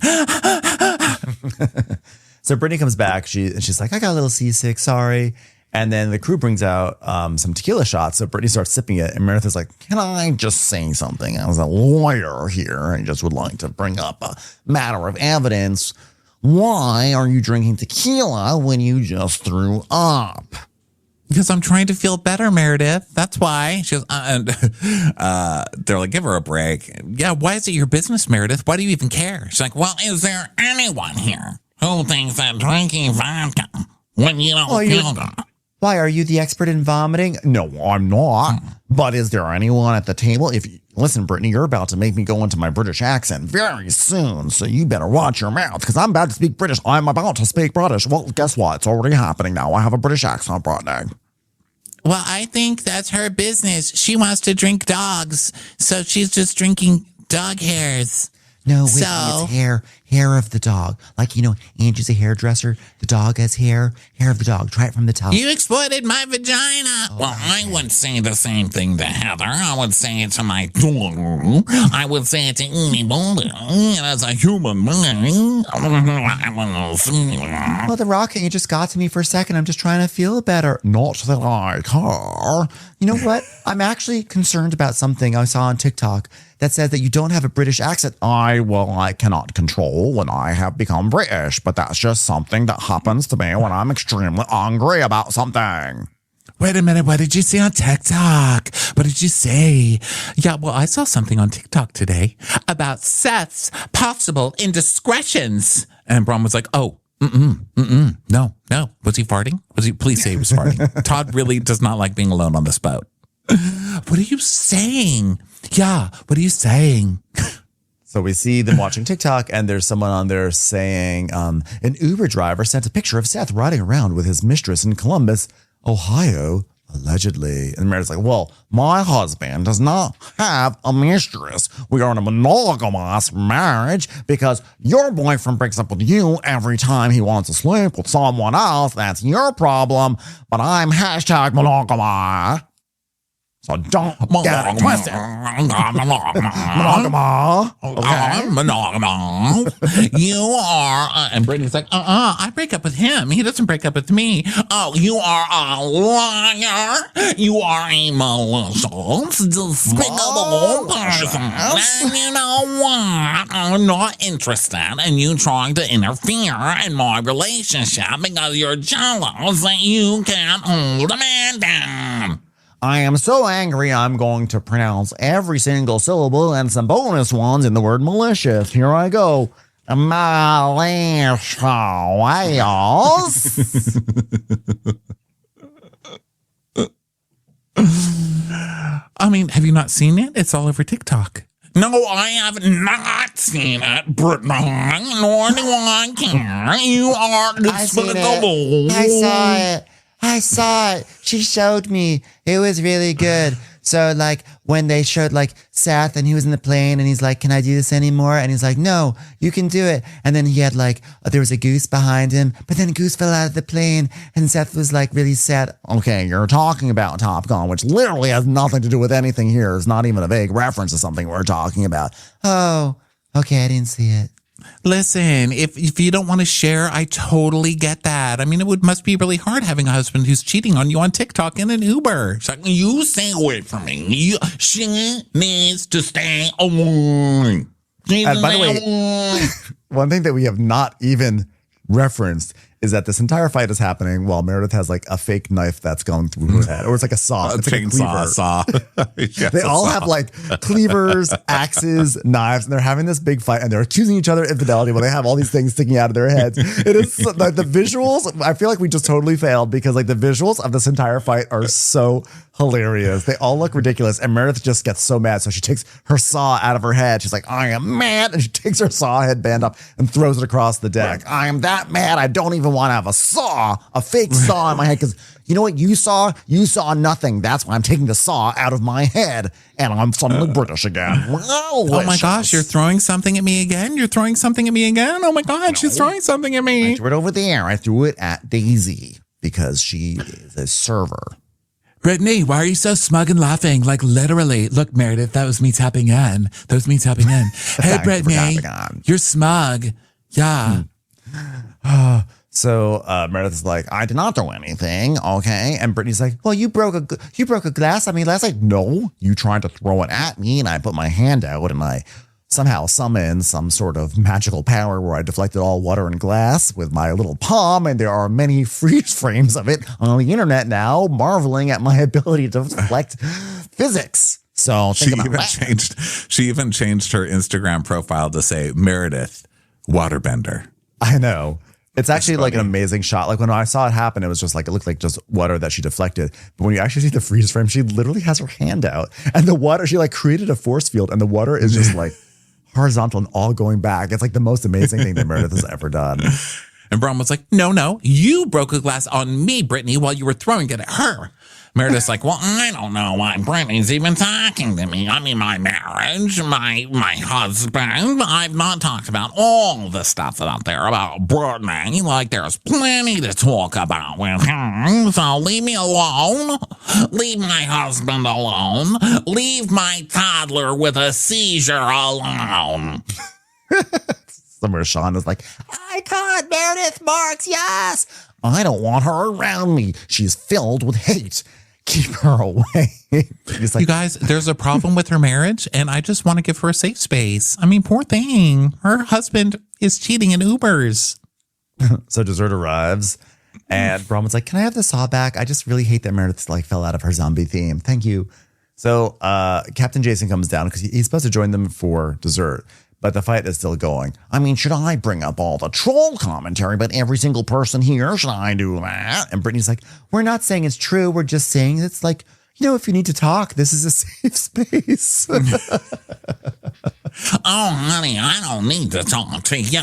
So Brittany comes back. She's like, I got a little seasick, sorry. And then the crew brings out some tequila shots. So Brittany starts sipping it. And Meredith's like, can I just say something? As a lawyer here, and just would like to bring up a matter of evidence. Why are you drinking tequila when you just threw up? Because I'm trying to feel better, Meredith. That's why. She goes, they're like, give her a break. Yeah, why is it your business, Meredith? Why do you even care? She's like, well, is there anyone here who thinks that drinking vodka when you don't feel good? Why, are you the expert in vomiting? No, I'm not. But is there anyone at the table? Listen, Brittany, you're about to make me go into my British accent very soon, so you better watch your mouth, because I'm about to speak British. I'm about to speak British. Well, guess what? It's already happening now. I have a British accent, Brittany. Well, I think that's her business. She wants to drink dogs, so she's just drinking dog hairs. No, Whitney, it's hair of the dog. Like, Angie's a hairdresser. The dog has hair of the dog. Try it from the top. You exploited my vagina. Well, I would say the same thing to Heather. I would say it to my dog. I would say it to Amy Boulder. And as a human being, well, The Rock, you just got to me for a second. I'm just trying to feel better. Not that I care. You know what? I'm actually concerned about something I saw on TikTok that says that you don't have a British accent. I cannot control when I have become British, but that's just something that happens to me when I'm extremely angry about something. Wait a minute, what did you see on TikTok? What did you say? Yeah, well, I saw something on TikTok today about Seth's possible indiscretions. And Bron was like, oh, no. Was he farting? Please say he was farting. Todd really does not like being alone on this boat. What are you saying? Yeah, what are you saying? So we see them watching TikTok, and there's someone on there saying an Uber driver sent a picture of Seth riding around with his mistress in Columbus, Ohio, allegedly. And Meredith's like, well, my husband does not have a mistress. We are in a monogamous marriage because your boyfriend breaks up with you every time he wants to sleep with someone else. That's your problem. But I'm hashtag monogamy. So don't get it twisted. Monogamy. Okay. Monogamy. You are, and Brittany's like, I break up with him. He doesn't break up with me. Oh, you are a liar. You are a malicious, despicable person. And you know what? I'm not interested in you trying to interfere in my relationship because you're jealous that you can't hold a man down. I am so angry I'm going to pronounce every single syllable and some bonus ones in the word malicious. Here I go. Malicious. I mean, have you not seen it? It's all over TikTok. No, I have not seen it, Brittany, nor do I care. You are despicable. I saw it. She showed me. It was really good. So, like, when they showed, like, Seth and he was in the plane and he's like, can I do this anymore? And he's like, no, you can do it. And then he had, like, there was a goose behind him, but then a goose fell out of the plane and Seth was, like, really sad. Okay, you're talking about Top Gun, which literally has nothing to do with anything here. It's not even a vague reference to something we're talking about. Oh, okay, I didn't see it. Listen, if you don't want to share, I totally get that. I mean, must be really hard having a husband who's cheating on you on TikTok in an Uber. It's like, you stay away from me. She needs to stay away. And by the way, one thing that we have not even referenced is that this entire fight is happening while Meredith has like a fake knife that's going through her head, or it's like a saw. It's like a cleaver. Saw. Yes, they all have like cleavers, axes, knives, and they're having this big fight, and they're accusing each other of infidelity while they have all these things sticking out of their heads. It is like the visuals. I feel like we just totally failed because like the visuals of this entire fight are so hilarious. They all look ridiculous, and Meredith just gets so mad, so she takes her saw out of her head. She's like, I am mad, and she takes her saw headband up and throws it across the deck. I am that mad, I don't even want to have a fake saw in my head, because you know what you saw nothing. That's why I'm taking the saw out of my head, and I'm suddenly British again. Oh my gosh, you're throwing something at me again. Oh my God, she's throwing something at me. I threw it over there. I threw it at Daisy because she is a server. Brittany, why are you so smug and laughing? Like literally. Look, Meredith, that was me tapping in. Hey, Brittany, you're smug. Yeah. So Meredith is like, I did not do anything, okay? And Brittany's like, well, you broke a glass at me last night. No, you tried to throw it at me, and I put my hand out, and I somehow summoned some sort of magical power where I deflected all water and glass with my little palm, and there are many freeze frames of it on the internet now, marveling at my ability to deflect physics. So she even changed her Instagram profile to say Meredith Waterbender. I know. It's actually like an amazing shot. Like when I saw it happen, it was just like, it looked like just water that she deflected. But when you actually see the freeze frame, she literally has her hand out, and the water, she like created a force field, and the water is just like horizontal and all going back. It's like the most amazing thing that Meredith has ever done. And Braun was like, no, you broke a glass on me, Brittany, while you were throwing it at her. Meredith's like, well, I don't know why Brittany's even talking to me. I mean, my marriage, my husband. I've not talked about all the stuff out there about Brittany. Like, there's plenty to talk about with him. So leave me alone. Leave my husband alone. Leave my toddler with a seizure alone. Somewhere Sean was like, I caught Meredith Marks, yes. I don't want her around me. She's filled with hate. Keep her away. Like, you guys, there's a problem with her marriage, and I just want to give her a safe space. I mean, poor thing. Her husband is cheating in Ubers. So dessert arrives, and Brahman's like, can I have the saw back? I just really hate that Meredith like fell out of her zombie theme. Thank you. So Captain Jason comes down because he's supposed to join them for dessert. But the fight is still going. I mean, should I bring up all the troll commentary about every single person here? Should I do that? And Brittany's like, we're not saying it's true. We're just saying it's like, you know, if you need to talk, this is a safe space. Oh, honey, I don't need to talk to you.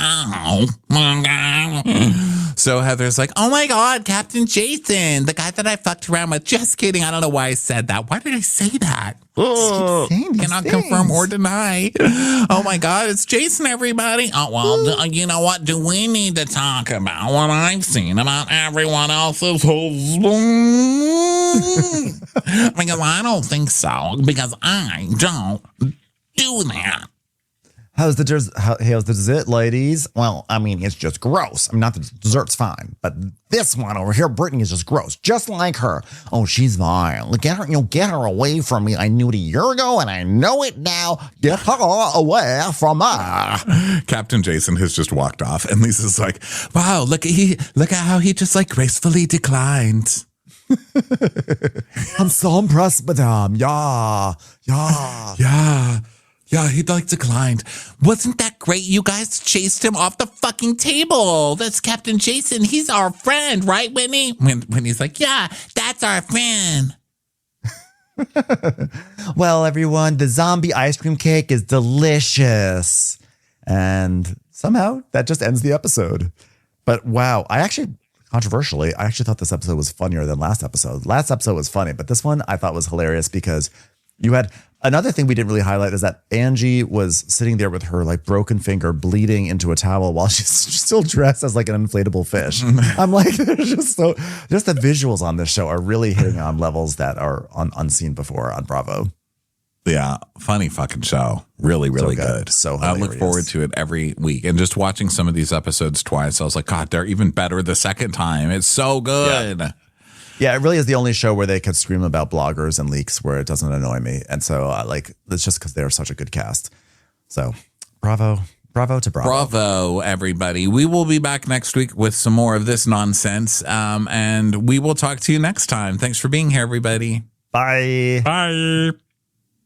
So Heather's like, oh my God, Captain Jason, the guy that I fucked around with. Just kidding. I don't know why I said that. Why did I say that? Cannot confirm or deny. Oh my God, it's Jason, everybody. Oh, well, you know what? Do we need to talk about what I've seen about everyone else's husband? Because I don't think so. Because I don't do that. How's the dessert, ladies? Well, I mean, it's just gross. I mean, not the dessert's fine, but this one over here, Brittany, is just gross, just like her. Oh, she's vile. Get her away from me. I knew it a year ago, and I know it now. Get her away from me. Captain Jason has just walked off, and Lisa's like, "Wow, look at how he just like gracefully declined." I'm so impressed with him. Yeah. Yeah, he like declined. Wasn't that great? You guys chased him off the fucking table. That's Captain Jason. He's our friend, right, Whitney? When he's like, yeah, that's our friend. Well, everyone, the zombie ice cream cake is delicious. And somehow that just ends the episode. But wow, controversially, I actually thought this episode was funnier than last episode. Last episode was funny, but this one I thought was hilarious because you had another thing we didn't really highlight is that Angie was sitting there with her like broken finger bleeding into a towel while she's still dressed as like an inflatable fish. I'm like, there's just the visuals on this show are really hitting on levels that are unseen before on Bravo. Yeah, funny fucking show. Really, really good. So I look forward to it every week. And just watching some of these episodes twice, I was like, God, they're even better the second time. It's so good. Yeah, it really is the only show where they could scream about bloggers and leaks where it doesn't annoy me. And so it's just because they're such a good cast. So bravo to Bravo. Bravo, everybody. We will be back next week with some more of this nonsense. And we will talk to you next time. Thanks for being here, everybody. Bye. Bye.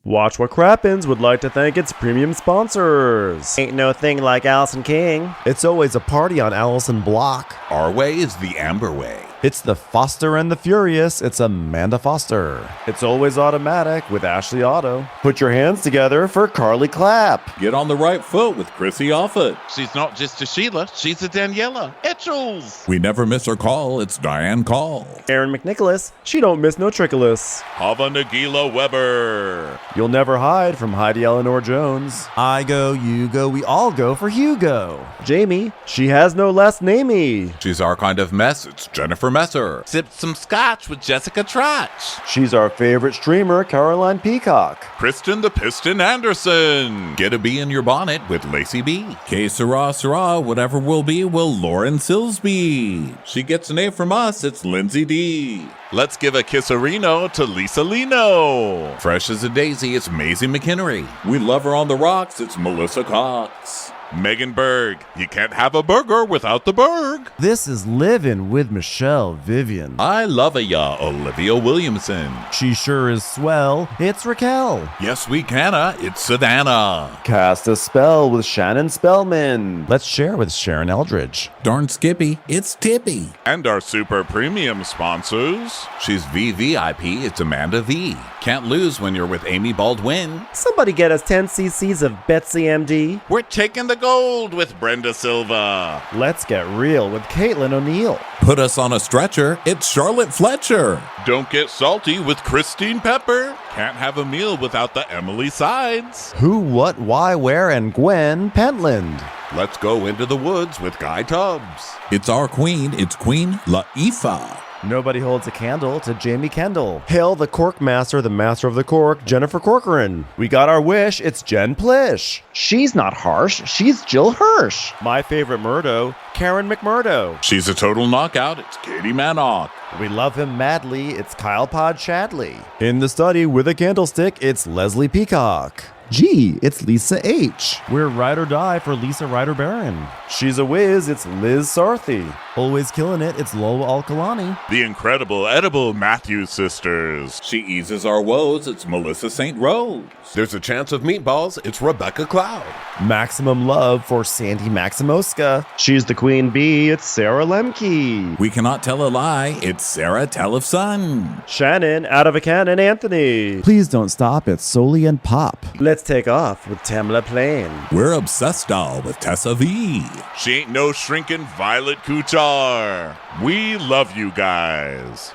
Watch What Crappens would like to thank its premium sponsors. Ain't no thing like Allison King. It's always a party on Allison Block. Our way is the Amber way. It's the Foster and the Furious. It's Amanda Foster. It's always automatic with Ashley Auto. Put your hands together for Carly Clapp. Get on the right foot with Chrissy Offit. She's not just a Sheila, she's a Daniela. Etchels. We never miss her call. It's Diane Call. Aaron McNicholas. She don't miss no trickolas. Hava Nagila Weber. You'll never hide from Heidi Eleanor Jones. I go, you go, we all go for Hugo. Jamie. She has no last namey. She's our kind of mess. It's Jennifer Messer. Sipped some scotch with Jessica Trotch. She's our favorite streamer, Caroline Peacock. Kristen the Piston Anderson. Get a bee in your bonnet with Lacey B. Que sera, whatever will be, will Lauren Silsby. She gets an A from us. It's Lindsay D. Let's give a kisserino to Lisa Lino. Fresh as a daisy, it's Maisie McHenry. We love her on the rocks. It's Melissa Cox. Megan Berg. You can't have a burger without the Berg. This is Livin' with Michelle Vivian. I love ya, Olivia Williamson. She sure is swell. It's Raquel. Yes, we canna. It's Savannah. Cast a spell with Shannon Spellman. Let's share with Sharon Eldridge. Darn Skippy, it's Tippy. And our super premium sponsors. She's VVIP. It's Amanda V. Can't lose when you're with Amy Baldwin. Somebody get us 10 cc's of Betsy MD. We're taking the gold with Brenda Silva. Let's get real with Caitlin O'Neill. Put us on a stretcher. It's Charlotte Fletcher. Don't get salty with Christine Pepper. Can't have a meal without the Emily Sides. Who, what, why, where, and Gwen Pentland. Let's go into the woods with Guy Tubbs. It's our queen. It's Queen Laifa. Nobody holds a candle to Jamie Kendall. Hail the Cork Master, the Master of the Cork, Jennifer Corcoran. We got our wish, it's Jen Plish. She's not harsh, she's Jill Hirsch. My favorite Murdo, Karen McMurdo. She's a total knockout. It's Katie Manock. We love him madly, it's Kyle Pod Shadley. In the study with a candlestick, it's Leslie Peacock. Gee, it's Lisa H. We're ride or die for Lisa Ryder Barron. She's a whiz, it's Liz Sarthy. Always killing it, it's Lola Alkalani. The incredible edible Matthews sisters. She eases our woes, it's Melissa St. Rose. There's a chance of meatballs, it's Rebecca Cloud. Maximum love for Sandy Maximoska. She's the queen bee, it's Sarah Lemke. We cannot tell a lie, it's Sarah Tellefson. Shannon, out of a cannon, Anthony. Please don't stop, it's Soli and Pop. Let's take off with Tamla Plain. We're obsessed doll with Tessa V. She ain't no shrinking Violet Kuchar. We love you guys.